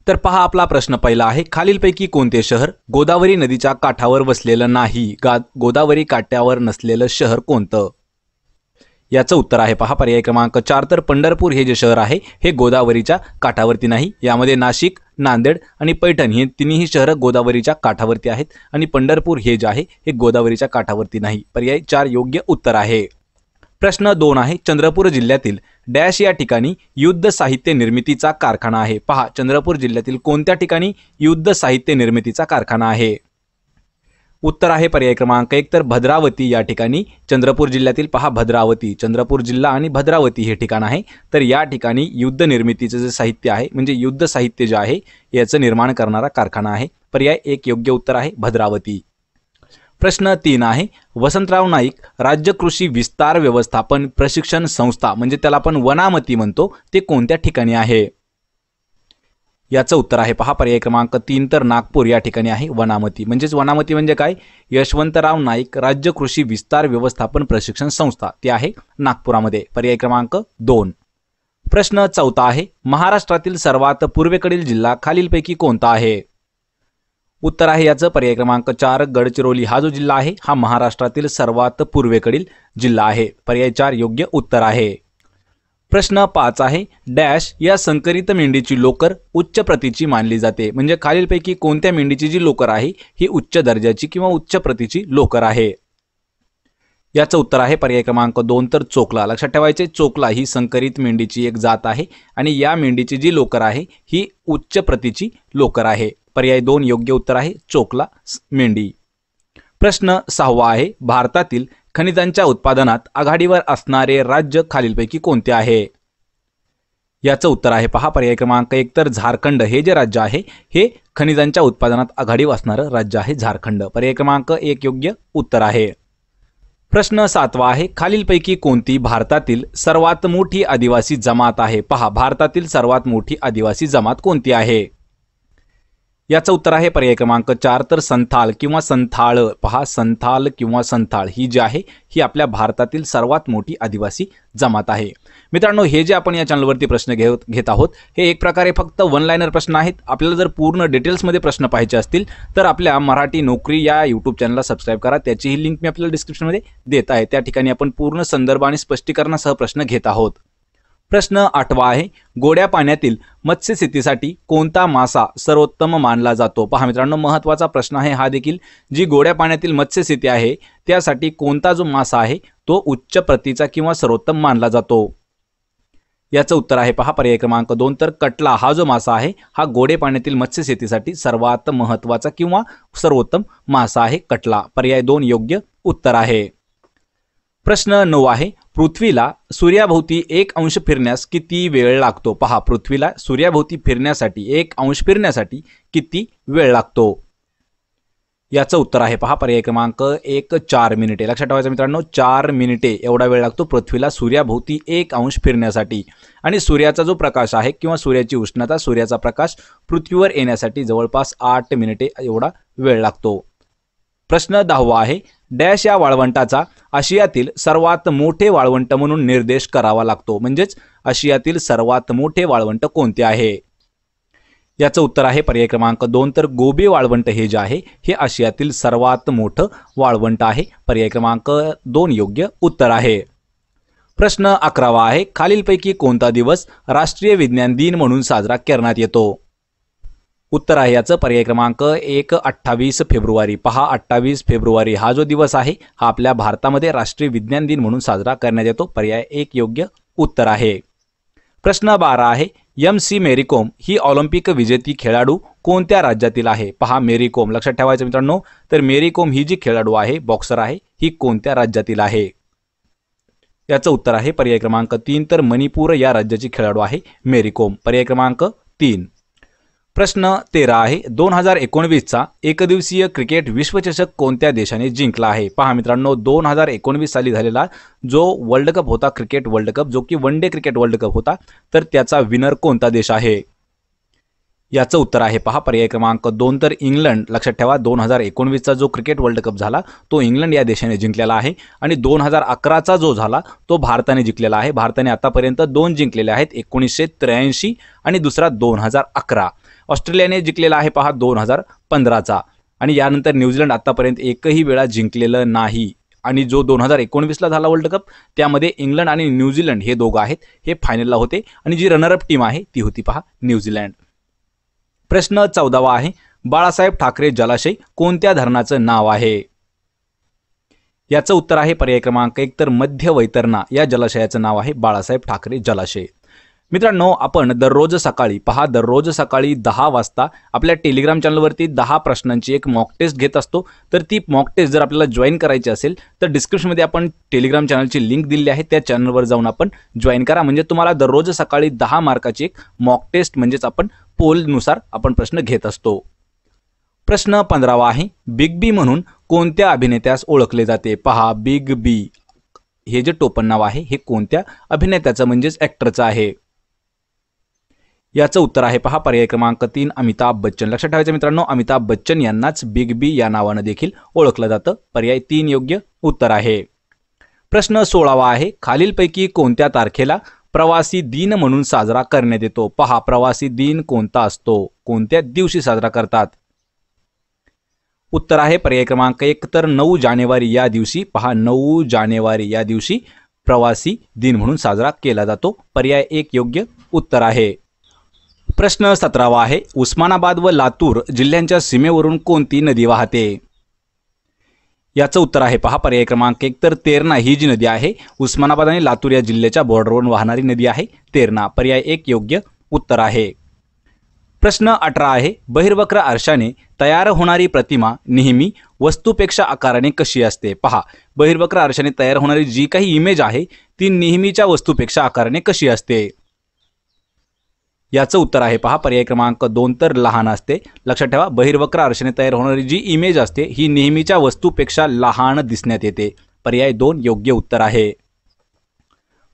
तर पहा आपला प्रश्न पहिला आहे, खालीलपैकी कोणते शहर गोदावरी नदीच्या काठावर वसलेलं नाही? गोदावरी काठावर नसलेलं शहर कोणतं? याचं उत्तर आहे पहा पर्याय क्रमांक 4 तर पंढरपूर हे जे शहर आहे हे गोदावरीच्या काठावरती नाही। यामध्ये नाशिक, नांदेड आणि पैठण हे तिन्ही शहर गोदावरीच्या काठावरती आहेत आणि पंढरपूर हे जे आहे हे गोदावरीच्या काठावरती नाही। पर्याय 4 योग्य उत्तर आहे। प्रश्न 2 आहे, चंद्रपूर जिल्ह्यातील डॅश या ठिकाणी युद्ध साहित्य निर्मितीचा कारखाना आहे? पहा चंद्रपूर जिल्ह्यातील कोणत्या ठिकाणी युद्ध साहित्य निर्मितीचा कारखाना आहे? उत्तर आहे पर्याय क्रमांक 1 तर भद्रावती या ठिकाणी चंद्रपूर जिल्ह्यातील पहा भद्रावती, चंद्रपूर जिल्हा आणि भद्रावती हे ठिकाण आहे। तर या ठिकाणी युद्ध निर्मितीचं जे साहित्य आहे म्हणजे युद्ध साहित्य जे आहे याचं निर्माण करणारा कारखाना आहे। पर्याय 1 योग्य उत्तर आहे भद्रावती। प्रश्न 3 आहे, वसंतराव नाईक राज्य कृषी विस्तार व्यवस्थापन प्रशिक्षण संस्था म्हणजे त्याला आपण वनामती म्हणतो ते कोणत्या ठिकाणी आहे? याचं उत्तर आहे पहा पर्याय क्रमांक 3 तर नागपूर या ठिकाणी आहे वनामती। म्हणजेच वनामती म्हणजे काय? यशवंतराव नाईक राज्य कृषी विस्तार व्यवस्थापन प्रशिक्षण संस्था ते आहे नागपुरामध्ये। पर्याय क्रमांक 2। प्रश्न 4 आहे, महाराष्ट्रातील सर्वात पूर्वेकडील जिल्हा खालीलपैकी कोणता आहे? उत्तर आहे याचं पर्याय क्रमांक 4 गडचिरोली हा जो जिल्हा आहे हा महाराष्ट्रातील सर्वात पूर्वेकडील जिल्हा आहे। पर्याय 4 योग्य उत्तर आहे। प्रश्न 5 आहे, डॅश या संकरित मेंढीची लोकर उच्च प्रतीची मानली जाते? म्हणजे खालीलपैकी कोणत्या मेंढीची जी लोकर आहे ही उच्च दर्जाची किंवा उच्च प्रतीची लोकर आहे? याचं उत्तर आहे पर्याय क्रमांक 2 तर चोकला। लक्षात ठेवायचे चोकला ही संकरित मेंढीची एक जात आहे आणि या मेंढीची जी लोकर आहे ही उच्च प्रतीची लोकर आहे। पर्याय 2 योग्य उत्तर आहे चोकला मेंढी। प्रश्न 6 आहे, भारतातील खनिजांच्या उत्पादनात आघाडीवर असणारे राज्य खालीलपैकी कोणते आहे? याचं उत्तर आहे पहा पर्याय क्रमांक 1 तर झारखंड हे जे राज्य आहे हे खनिजांच्या उत्पादनात आघाडीवर असणारं राज्य आहे झारखंड। पर्याय क्रमांक 1 योग्य उत्तर आहे। प्रश्न 7 आहे, खालीलपैकी कोणती भारतातील सर्वात मोठी आदिवासी जमात आहे? पहा भारतातील सर्वात मोठी आदिवासी जमात कोणती आहे? याचं उत्तर आहे पर्याय क्रमांक 4 तर संथाल किंवा संथाळ। पहा संथाल किंवा संथाळ ही जी आहे ही आपल्या भारतातील सर्वात मोठी आदिवासी जमात आहे। मित्रांनो हे जे आपण या चॅनलवरती प्रश्न घेत आहोत हे एक प्रकारे फक्त वन लाइनर प्रश्न आहेत। आपल्याला जर पूर्ण डिटेल्समध्ये प्रश्न पाहायचे असतील तर आपल्या मराठी नोकरी या यूट्यूब चॅनलला सबस्क्राइब करा। त्याचीही लिंक मी आपल्याला डिस्क्रिप्शनमध्ये देत आहे। त्या ठिकाणी आपण पूर्ण संदर्भ आणि स्पष्टीकरणासह प्रश्न घेत आहोत। प्रश्न 8 आहे, गोड्या पाण्यातील मत्स्यशेतीसाठी कोणता मासा सर्वोत्तम मानला जातो? पहा मित्रांनो महत्त्वाचा प्रश्न आहे हा देखील। जी गोड्या पाण्यातील मत्स्यशेती आहे त्यासाठी कोणता जो मासा आहे तो उच्च प्रतीचा किंवा सर्वोत्तम मानला जातो? याचं उत्तर आहे पहा पर्याय क्रमांक 2 तर कटला हा जो मासा आहे हा गोडे पाण्यातील मत्स्यशेतीसाठी सर्वात महत्त्वाचा किंवा सर्वोत्तम मासा आहे कटला। पर्याय 2 योग्य उत्तर आहे। प्रश्न 9 आहे, पृथ्वीला सूर्याभोवती 1 अंश फिरण्यास किती वेळ लागतो? पहा पृथ्वीला सूर्याभोवती फिरण्यासाठी 1 अंश फिरण्यासाठी किती वेळ लागतो? याचं उत्तर आहे पहा पर्याय क्रमांक 1 4 मिनिटे। लक्षात ठेवायचं मित्रांनो 4 मिनिटे एवढा वेळ लागतो पृथ्वीला सूर्याभोवती 1 अंश फिरण्यासाठी। आणि सूर्याचा जो प्रकाश आहे किंवा सूर्याची उष्णता सूर्याचा प्रकाश पृथ्वीवर येण्यासाठी जवळपास 8 मिनिटे एवढा वेळ लागतो। प्रश्न 10 आहे, डॅश या वाळवंटाचा आशियातील सर्वात मोठे वाळवंट म्हणून निर्देश करावा लागतो? म्हणजेच आशियातील सर्वात मोठे वाळवंट कोणते आहे? याचं उत्तर आहे पर्याय क्रमांक 2 तर गोबी वाळवंट हे जे आहे हे आशियातील सर्वात मोठं वाळवंट आहे। पर्याय क्रमांक 2 योग्य उत्तर आहे। प्रश्न 11 आहे, खालीलपैकी कोणता दिवस राष्ट्रीय विज्ञान दिन म्हणून साजरा करण्यात येतो? उत्तर आहे याचं पर्याय क्रमांक 1 28 फेब्रुवारी। पहा 28 फेब्रुवारी हा जो दिवस आहे हा आपल्या भारतामध्ये राष्ट्रीय विज्ञान दिन म्हणून साजरा करण्यात येतो। पर्याय 1 योग्य उत्तर आहे। प्रश्न 12 आहे, MC मेरी कोम ही ऑलिम्पिक विजेती खेळाडू कोणत्या राज्यातील आहे? पहा मेरी कोम लक्षात ठेवायचं मित्रांनो तर मेरी कोम ही जी खेळाडू आहे बॉक्सर आहे ही कोणत्या राज्यातील आहे? याचं उत्तर आहे पर्याय क्रमांक 3 तर मणिपूर या राज्याची खेळाडू आहे मेरी कोम। पर्याय क्रमांक 3। प्रश्न 13 आहे, 2019 चा एकदिवसीय क्रिकेट विश्वचषक कोणत्या देशाने जिंकला आहे? पहा मित्रांनो 2019 साली झालेला जो वर्ल्ड कप होता क्रिकेट वर्ल्ड कप जो की one day cricket world cup होता तर त्याचा विनर कोणता देश आहे? याचं उत्तर आहे पहा पर्याय क्रमांक 2 तर इंग्लंड। लक्षात ठेवा 2019 चा जो क्रिकेट वर्ल्ड कप झाला तो इंग्लंड या देशाने जिंकलेला आहे आणि 2011 चा जो झाला तो भारताने जिंकलेला आहे। भारताने आतापर्यंत 2 जिंकलेले आहेत 1983 आणि दुसरा 2011। ऑस्ट्रेलियाने जिंकलेला आहे पहा 2015चा आणि यानंतर न्यूझीलंड आतापर्यंत एकही वेळा जिंकलेलं नाही आणि जो 2019ला झाला वर्ल्ड कप त्यामध्ये इंग्लंड आणि न्यूझीलंड हे दोघं आहेत हे फायनलला होते आणि जी रनरअप टीम आहे ती होती पहा न्यूझीलंड. प्रश्न 14वा आहे बाळासाहेब ठाकरे जलाशय कोणत्या धरणाचं नाव आहे? याचं उत्तर आहे पर्याय क्रमांक 1 तर मध्य वैतरणा या जलाशयाचं नाव आहे बाळासाहेब ठाकरे जलाशय. मित्रांनो आपण दररोज सकाळी 10 वाजता आपल्या टेलिग्राम चॅनलवरती 10 प्रश्नांची एक मॉक टेस्ट घेत असतो. तर ती मॉक टेस्ट जर आपल्याला जॉईन करायची असेल तर डिस्क्रिप्शनमध्ये आपण टेलिग्राम चॅनलची लिंक दिली आहे त्या चॅनलवर जाऊन आपण जॉईन करा. म्हणजे तुम्हाला दररोज सकाळी 10 मार्काची एक मॉक टेस्ट म्हणजेच आपण पोलनुसार आपण प्रश्न घेत असतो. प्रश्न 15वा आहे बिग बी म्हणून कोणत्या अभिनेत्यास ओळखले जाते? पहा बिग बी हे जे टोपण नाव आहे हे कोणत्या अभिनेत्याचं म्हणजेच ॲक्टरचं आहे? याचं उत्तर आहे पहा पर्याय क्रमांक 3 अमिताभ बच्चन. लक्षात ठेवायचं मित्रांनो अमिताभ बच्चन यांनाच बिग बी या नावानं देखील ओळखलं जातं. पर्याय 3 योग्य उत्तर आहे. प्रश्न 16वा आहे खालीलपैकी कोणत्या तारखेला प्रवासी दिन म्हणून साजरा करण्यात येतो? पहा प्रवासी दिन कोणता असतो? कोणत्या दिवशी साजरा करतात? उत्तर आहे पर्याय क्रमांक 1 तर 9 जानेवारी या दिवशी. पहा 9 जानेवारी या दिवशी प्रवासी दिन म्हणून साजरा केला जातो. पर्याय 1 योग्य उत्तर आहे. प्रश्न 17वा आहे उस्मानाबाद व लातूर जिल्ह्यांच्या सीमेवरून कोणती नदी वाहते? याचं उत्तर आहे पहा पर्याय क्रमांक 1 तर तेरणा ही जी नदी आहे उस्मानाबाद आणि लातूर या जिल्ह्याच्या बॉर्डरवरून वाहणारी नदी आहे तेरणा. पर्याय 1 योग्य उत्तर आहे. प्रश्न 18 आहे बहिर्वक्र आरशाने तयार होणारी प्रतिमा नेहमी वस्तूपेक्षा आकाराने कशी असते? पहा बहिर्वक्र आरशाने तयार होणारी जी काही इमेज आहे ती नेहमीच्या वस्तूपेक्षा आकाराने कशी असते? याचं उत्तर आहे पहा पर्याय क्रमांक 2 तर लहान असते. लक्षात ठेवा बहिर्वक्र आरशाने तयार होणारी जी इमेज असते ही नेहमीच्या वस्तूपेक्षा लहान दिसण्यात येते. पर्याय 2 योग्य उत्तर आहे.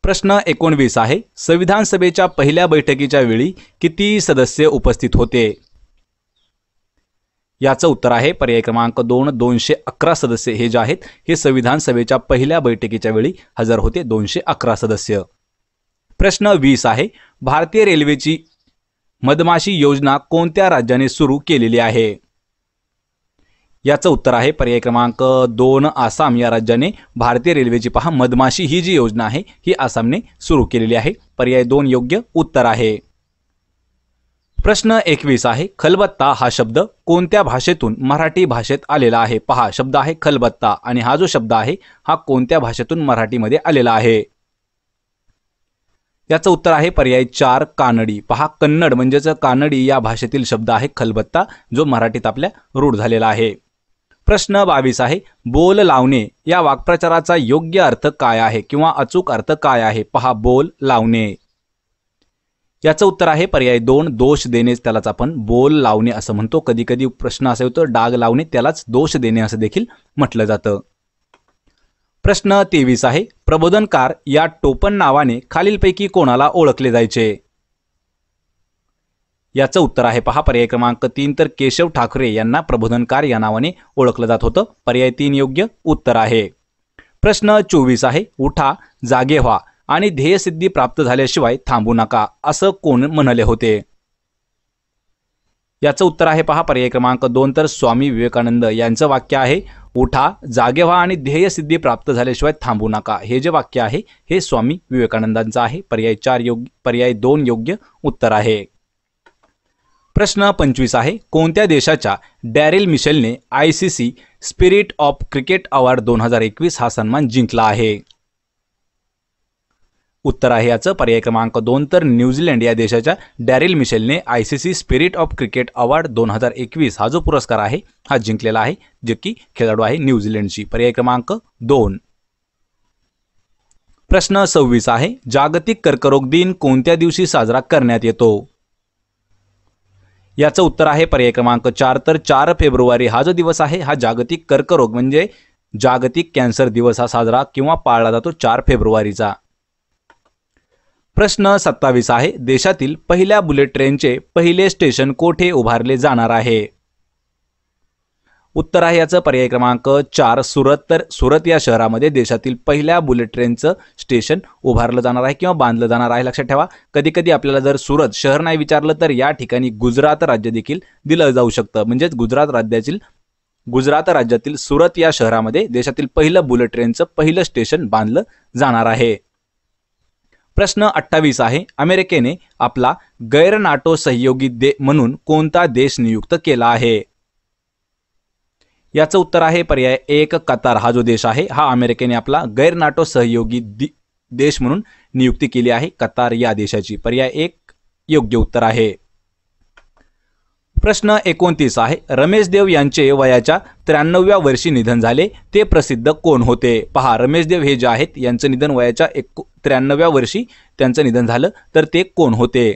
प्रश्न 19 आहे संविधान सभेच्या पहिल्या बैठकीच्या वेळी किती सदस्य उपस्थित होते? याचं उत्तर आहे पर्याय क्रमांक 2 211 सदस्य हे जे आहेत हे संविधान सभेच्या पहिल्या बैठकीच्या वेळी हजर होते 211 सदस्य. प्रश्न 20 आहे भारतीय रेल्वेची मधमाशी योजना कोणत्या राज्याने सुरू केलेली आहे? याचं उत्तर आहे पर्याय क्रमांक 2 आसाम या राज्याने भारतीय रेल्वेची पहा मधमाशी ही जी योजना आहे ही आसामने सुरू केलेली आहे. पर्याय 2 योग्य उत्तर आहे. प्रश्न 21 आहे खलबत्ता हा शब्द कोणत्या भाषेतून मराठी भाषेत आलेला आहे? पहा शब्द आहे खलबत्ता आणि हा जो शब्द आहे हा कोणत्या भाषेतून मराठीमध्ये आलेला आहे? याचं उत्तर आहे पर्याय 4 कानडी. पहा कन्नड म्हणजेच कानडी या भाषेतील शब्द आहे खलबत्ता जो मराठीत आपल्या रूढ झालेला आहे. प्रश्न 22 आहे बोल लावणे या वाक्प्रचाराचा योग्य अर्थ काय आहे किंवा अचूक अर्थ काय आहे? पहा बोल लावणे. याचं उत्तर आहे पर्याय 2 दोष देणे. त्यालाच आपण बोल लावणे असं म्हणतो. कधी कधी प्रश्न असा होतो डाग लावणे त्यालाच दोष देणे असं देखील म्हटलं जातं. प्रश्न 23 आहे प्रबोधनकार या टोपण नावाने खालीलपैकी कोणाला ओळखले जायचे? याचं उत्तर आहे पहा पर्याय क्रमांक 3 तर केशव ठाकरे यांना प्रबोधनकार या नावाने ओळखलं जात होतं. पर्याय 3 योग्य उत्तर आहे. प्रश्न 24 आहे उठा जागे व्हा आणि ध्येयसिद्धी प्राप्त झाल्याशिवाय थांबू नका असं कोण म्हणाले होते? याचं उत्तर आहे पहा पर्याय क्रमांक 2 तर स्वामी विवेकानंद यांचं वाक्य आहे उठा जागे व्हा आणि ध्येयसिद्धी प्राप्त झाल्याशिवाय थांबू नका. हे जे वाक्य आहे हे स्वामी विवेकानंदांचं आहे. पर्याय 2 योग्य उत्तर आहे. प्रश्न 25 आहे कोणत्या देशाच्या डॅरेल मिशेलने ICC spirit of cricket award 2021 हा सन्मान जिंकला आहे? उत्तर आहे याचं पर्याय क्रमांक 2 तर न्यूझीलंड या देशाच्या डॅरेल मिशेलने ICC spirit of cricket award 2021 हा जो पुरस्कार आहे हा जिंकलेला आहे जे की खेळाडू आहे न्यूझीलंडची. पर्याय क्रमांक 2. प्रश्न 26 आहे जागतिक कर्करोग दिन कोणत्या दिवशी साजरा करण्यात येतो? याचं उत्तर आहे पर्याय क्रमांक 4 तर 4 फेब्रुवारी हा जो दिवस आहे हा जागतिक कर्करोग म्हणजे जागतिक कॅन्सर दिवस हा साजरा किंवा पाळला जातो 4 फेब्रुवारीचा. प्रश्न 27 आहे देशातील पहिल्या बुलेट ट्रेनचे पहिले स्टेशन कोठे उभारले जाणार आहे? उत्तर आहे याचं पर्याय क्रमांक 4 सुरत। तर सुरत या शहरामध्ये देशातील पहिल्या बुलेट ट्रेनचं स्टेशन उभारलं जाणार आहे किंवा बांधलं जाणार आहे। लक्षात ठेवा, कधी कधी आपल्याला जर सुरत शहर नाही विचारलं तर या ठिकाणी गुजरात राज्य देखील दिलं जाऊ शकतं। म्हणजेच गुजरात राज्यातील सुरत या शहरामध्ये देशातील पहिलं बुलेट ट्रेनचं पहिलं स्टेशन बांधलं जाणार आहे। प्रश्न 28 आहे, अमेरिकेने आपला गैर नाटो सहयोगी म्हणून कोणता देश नियुक्त केला आहे? याचं उत्तर आहे पर्याय 1 कतार। हा जो देश आहे हा अमेरिकेने आपला गैर नाटो सहयोगी देश म्हणून नियुक्ती केली आहे, कतार या देशाची। पर्याय 1 योग्य उत्तर आहे। प्रश्न 29 आहे, रमेश देव यांचे वयाच्या 93व्या वर्षी निधन झाले, ते प्रसिद्ध कोण होते? पहा, रमेश देव हे जे आहेत यांचं निधन वयाच्या 93व्या वर्षी त्यांचं निधन झालं, तर ते कोण होते?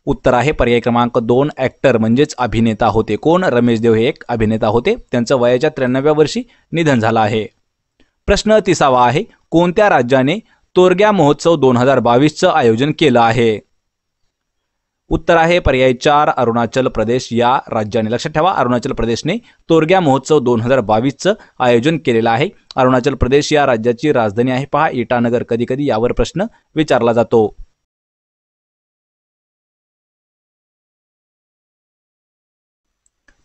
उत्तर आहे पर्याय क्रमांक 2 ऍक्टर म्हणजेच अभिनेता होते। कोण? रमेश देव हे एक अभिनेता होते, त्यांचं वयाच्या 93व्या वर्षी निधन झालं आहे। प्रश्न 30 आहे, कोणत्या राज्याने तोरग्या महोत्सव 2022चं आयोजन केलं आहे? उत्तर आहे पर्याय 4 अरुणाचल प्रदेश या राज्याने। लक्षात ठेवा, अरुणाचल प्रदेशने तोरग्या महोत्सव 2022चं आयोजन केलेलं आहे। अरुणाचल प्रदेश या राज्याची राजधानी आहे पहा इटानगर। कधी कधी यावर प्रश्न विचारला जातो।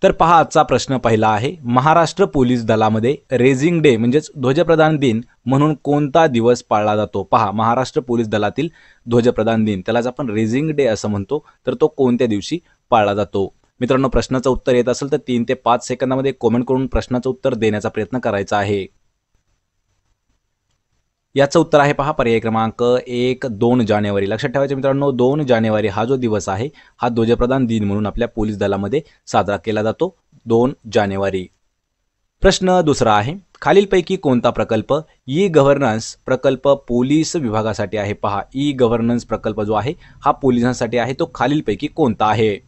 तर पहा, आजचा प्रश्न पहिला आहे, महाराष्ट्र पोलीस दलामध्ये रेझिंग डे म्हणजेच ध्वजप्रदान दिन म्हणून कोणता दिवस पाळला जातो? पहा, महाराष्ट्र पोलीस दलातील ध्वजप्रदान दिन, त्यालाच आपण रेझिंग डे असं म्हणतो, तर तो कोणत्या दिवशी पाळला जातो? मित्रांनो, प्रश्नाचं उत्तर येत असेल तर 3 ते 5 सेकंदामध्ये कमेंट करून प्रश्नाचं उत्तर देण्याचा प्रयत्न करायचा आहे। याचं उत्तर आहे पहा पर्याय क्रमांक 1 2 जानेवारी। लक्षात ठेवायचं मित्रांनो, 2 जानेवारी हा जो दिवस आहे हा ध्वजप्रदान दिन म्हणून आपल्या पोलीस दलामध्ये साजरा केला जातो, 2 जानेवारी। प्रश्न दुसरा आहे, खालीलपैकी कोणता प्रकल्प ई गव्हर्नन्स प्रकल्प पोलीस विभागासाठी आहे? पहा, ई गव्हर्नन्स प्रकल्प जो आहे हा पोलिसांसाठी आहे, तो खालीलपैकी कोणता आहे?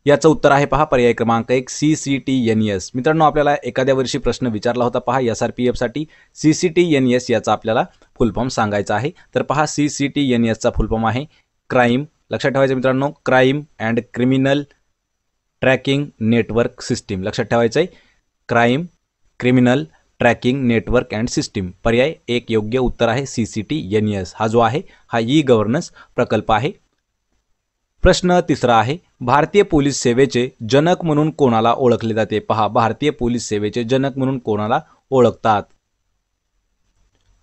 याचं उत्तर आहे पहा पर्याय क्रमांक 1 CCTNS। मित्रांनो, आपल्याला एखाद्या वर्षी प्रश्न विचारला होता पहा SRPF साठी CCTNS याचा आपल्याला फुल फॉर्म सांगायचा आहे। तर पहा, CCTNS चा फुल फॉर्म आहे क्राईम, लक्षात ठेवायचं मित्रांनो, crime and criminal tracking network system. लक्षात ठेवायचं आहे, crime criminal tracking network and system. पर्याय 1 योग्य उत्तर आहे CCTNS। हा जो आहे हा ई गव्हर्नन्स प्रकल्प आहे। प्रश्न तिसरा आहे, भारतीय पोलीस सेवेचे जनक म्हणून कोणाला ओळखले जाते? पहा, भारतीय पोलीस सेवेचे जनक म्हणून कोणाला ओळखतात?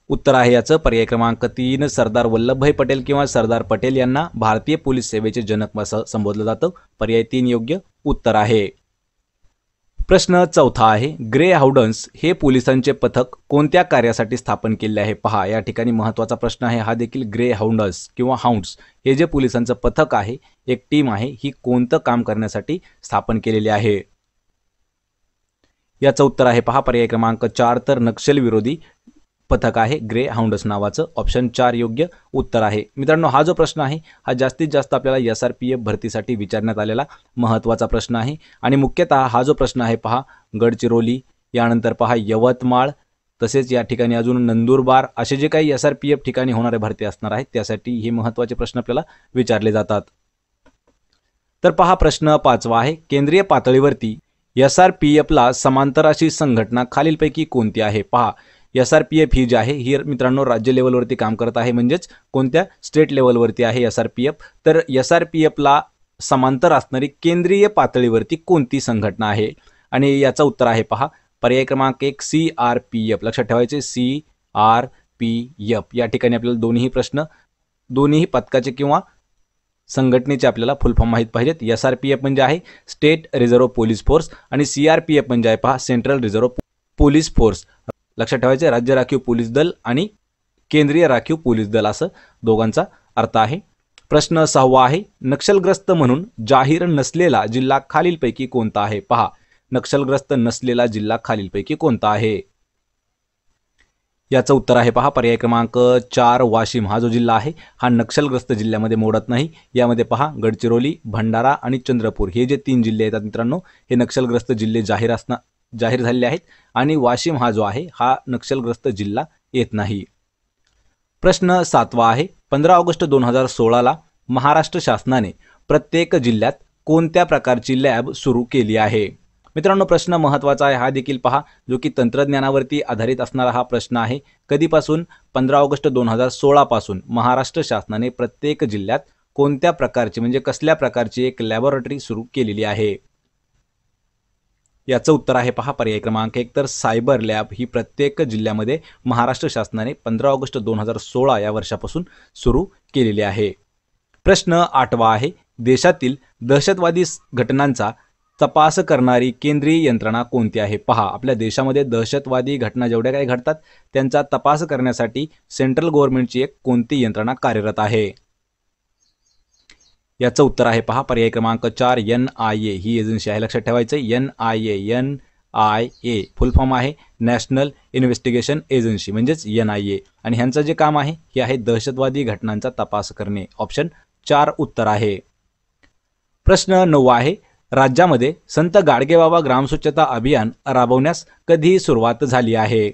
उत्तर आहे याचं पर्याय क्रमांक 3 सरदार वल्लभभाई पटेल किंवा सरदार पटेल यांना भारतीय पोलीस सेवेचे जनक असं संबोधलं जातं। पर्याय 3 योग्य उत्तर आहे। प्रश्न चौथा आहे, ग्रे हाउंड्स हे पोलिसांचे पथक कोणत्या कार्यासाठी स्थापन केले आहे? पहा, या ठिकाणी महत्त्वाचा प्रश्न आहे हा देखील। ग्रे हाउंड्स किंवा हाउंड्स हे जे पोलिसांचं पथक आहे, एक टीम आहे, ही कोणतं काम करण्यासाठी स्थापन केलेली आहे? याचं उत्तर आहे पहा पर्याय क्रमांक 4 तर नक्षल विरोधी पथक आहे ग्रे हाउंड्स नावाचं। ऑप्शन 4 योग्य उत्तर आहे। मित्रांनो, हा जो प्रश्न आहे हा जास्तीत जास्त आपल्याला SRPF भरतीसाठी विचारण्यात आलेला महत्त्वाचा प्रश्न आहे आणि मुख्यतः हा जो प्रश्न आहे पहा गडचिरोली, यानंतर पहा यवतमाळ, तसेच या ठिकाणी अजून नंदुरबार असे जे काही SRPF ठिकाणी होणारे भरती असणार आहेत त्यासाठी हे महत्त्वाचे प्रश्न आपल्याला विचारले जातात। तर पहा प्रश्न 5वा आहे, केंद्रीय पातळीवरती SRPFला समांतर अशी संघटना खालीलपैकी कोणती आहे? पहा, SRPF ही जी आहे ही मित्रांनो राज्य लेवलवरती काम करत आहे, म्हणजेच कोणत्या स्टेट लेवलवरती आहे SRPF। तर SRPFला समांतर असणारी केंद्रीय पातळीवरती कोणती संघटना आहे? आणि याचं उत्तर आहे पहा पर्याय क्रमांक 1 CRPF। लक्षात ठेवायचे CRPF। या ठिकाणी आपल्याला दोन्ही पथकाचे किंवा संघटनेचे आपल्याला फुल फॉर्म माहित पाहिजेत। SRPF म्हणजे आहे स्टेट रिझर्व्ह पोलीस फोर्स आणि CRPF म्हणजे आहे पहा सेंट्रल रिझर्व्ह पोलीस फोर्स। लक्षात ठेवायचे राज्य राखीव पोलीस दल आणि केंद्रीय राखीव पोलीस दल असं दोघांचा अर्थ आहे। प्रश्न 6वा आहे, नक्षलग्रस्त म्हणून जाहीर नसलेला जिल्हा खालीलपैकी कोणता आहे? पहा, नक्षलग्रस्त नसलेला जिल्हा खालीलपैकी कोणता आहे? याचं उत्तर आहे पहा पर्याय क्रमांक 4 वाशिम। हा जो जिल्हा आहे हा नक्षलग्रस्त जिल्ह्यामध्ये मोडत नाही। यामध्ये पहा गडचिरोली, भंडारा आणि चंद्रपूर हे जे 3 जिल्हे येतात मित्रांनो, हे नक्षलग्रस्त जिल्हे जाहीर झालेले आहेत आणि वाशिम हा जो आहे हा नक्षलग्रस्त जिल्हा येत नाही। प्रश्न 7वा आहे, 15 ऑगस्ट 2016ला महाराष्ट्र शासनाने प्रत्येक जिल्ह्यात कोणत्या प्रकारची लॅब सुरू केली आहे? मित्रांनो, प्रश्न महत्त्वाचा आहे हा देखील पहा, जो की तंत्रज्ञानावरती आधारित असणारा हा प्रश्न आहे. कधीपासून? 15 ऑगस्ट 2016 पासून महाराष्ट्र शासनाने प्रत्येक जिल्ह्यात कोणत्या प्रकारची म्हणजे कसल्या प्रकारची एक लॅबोरेटरी सुरू केलेली आहे? याचं उत्तर आहे पहा पर्याय क्रमांक 1 तर सायबर लॅब ही प्रत्येक जिल्ह्यामध्ये महाराष्ट्र शासनाने 15 ऑगस्ट 2016 या वर्षापासून सुरू केलेली आहे. प्रश्न 8वा आहे, देशातील दहशतवादी घटनांचा तपास करणारी केंद्रीय यंत्रणा कोणती आहे? पहा, आपल्या देशामध्ये दहशतवादी घटना जेवढ्या काही घडतात त्यांचा तपास करण्यासाठी सेंट्रल गव्हर्नमेंटची एक कोणती यंत्रणा कार्यरत आहे? याचं उत्तर आहे पहा पर्याय क्रमांक 4 NIA ही एजन्सी आहे. लक्षात ठेवायचं NIA फुल फॉर्म आहे नॅशनल इन्व्हेस्टिगेशन एजन्सी म्हणजेच NIA आणि ह्यांचं जे काम आहे हे आहे दहशतवादी घटनांचा तपास करणे. ऑप्शन 4 उत्तर आहे. प्रश्न 9 आहे, राज्यामध्ये संत गाडगेबाबा ग्रामस्वच्छता अभियान राबवण्यास कधी सुरुवात झाली आहे?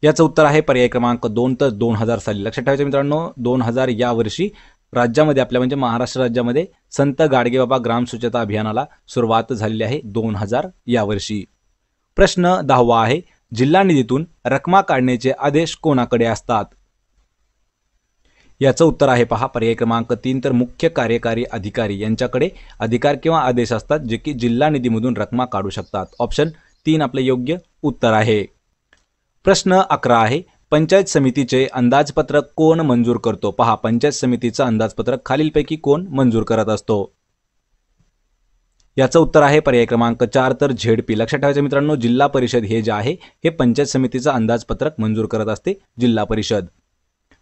याचं उत्तर आहे पर्याय क्रमांक 2 तर 2000 साली. लक्षात ठेवायचं मित्रांनो, 2000 या वर्षी राज्यामध्ये आपल्या म्हणजे महाराष्ट्र राज्यामध्ये संत गाडगेबाबा ग्राम स्वच्छता अभियानाला सुरुवात झालेली आहे 2000 या वर्षी. प्रश्न 10वा आहे, जिल्हा निधीतून रकमा काढण्याचे आदेश कोणाकडे असतात? याचं उत्तर आहे पहा पर्याय क्रमांक 3 तर मुख्य कार्यकारी अधिकारी यांच्याकडे अधिकार किंवा आदेश असतात जे की जिल्हा निधीमधून रकमा काढू शकतात. ऑप्शन 3 आपले योग्य उत्तर आहे. प्रश्न 11 आहे, पंचायत समितीचे अंदाजपत्रक कोण मंजूर करतो? पहा, पंचायत समितीचं अंदाजपत्रक खालीलपैकी कोण मंजूर करत असतो? याचं उत्तर आहे पर्याय क्रमांक 4 तर ZP. लक्षात ठेवायचं मित्रांनो, जिल्हा परिषद हे जे आहे हे पंचायत समितीचं अंदाजपत्रक मंजूर करत असते जिल्हा परिषद.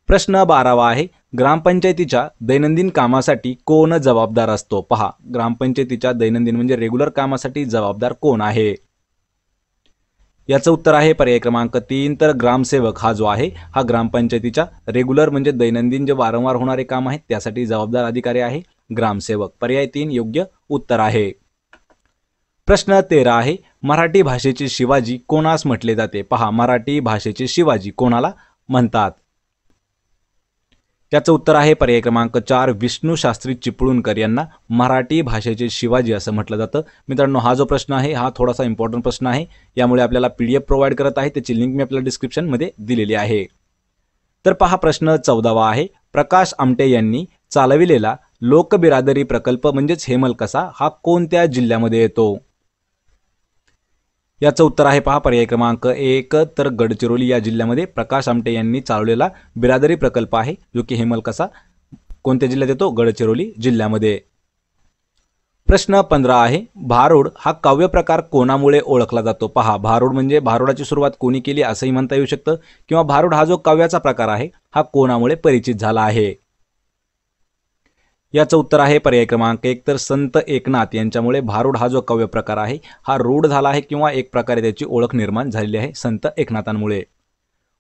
प्रश्न 12वा आहे, ग्रामपंचायतीच्या दैनंदिन कामासाठी कोण जबाबदार असतो? पहा, ग्रामपंचायतीच्या दैनंदिन म्हणजे रेग्युलर कामासाठी जबाबदार कोण आहे? याचं उत्तर आहे पर्याय क्रमांक 3 तर ग्रामसेवक हा जो आहे हा ग्रामपंचायतीच्या रेग्युलर म्हणजे दैनंदिन जे वारंवार होणारे काम आहेत त्यासाठी जबाबदार अधिकारी आहे ग्रामसेवक. पर्याय 3 योग्य उत्तर आहे. प्रश्न 13 आहे, मराठी भाषेचे शिवाजी कोणास म्हटले जाते? पहा, मराठी भाषेचे शिवाजी कोणाला म्हणतात? याचं उत्तर आहे पर्याय क्रमांक 4 विष्णू शास्त्री चिपळूणकर यांना मराठी भाषेचे शिवाजी असं म्हटलं जातं. मित्रांनो, हा जो प्रश्न आहे हा थोडासा इम्पॉर्टंट प्रश्न आहे, यामुळे आपल्याला PDF प्रोव्हाइड करत आहे, त्याची लिंक मी आपल्याला डिस्क्रिप्शनमध्ये दिलेली आहे. तर पहा, प्रश्न 14वा आहे, प्रकाश आमटे यांनी चालविलेला लोकबिरादरी प्रकल्प म्हणजेच हेमलकसा हा कोणत्या जिल्ह्यामध्ये येतो? याचं उत्तर आहे पहा पर्याय क्रमांक 1 तर गडचिरोली या जिल्ह्यामध्ये प्रकाश आमटे यांनी चालवलेला बिरादरी प्रकल्प आहे जो की हेमलकसा कोणत्या जिल्ह्यात येतो? गडचिरोली जिल्ह्यामध्ये. प्रश्न 15 आहे, भारुड हा काव्य प्रकार कोणामुळे ओळखला जातो? पहा, भारुड म्हणजे भारुडाची सुरुवात कोणी केली असंही म्हणता येऊ शकतं किंवा भारुड हा जो काव्याचा प्रकार आहे हा कोणामुळे परिचित झाला आहे? याचं उत्तर आहे पर्याय क्रमांक 1 तर संत एकनाथ यांच्यामुळे भारुड हा जो काव्य प्रकार आहे हा रूढ झाला आहे किंवा एक प्रकारे त्याची ओळख निर्माण झालेली आहे संत एकनाथांमुळे.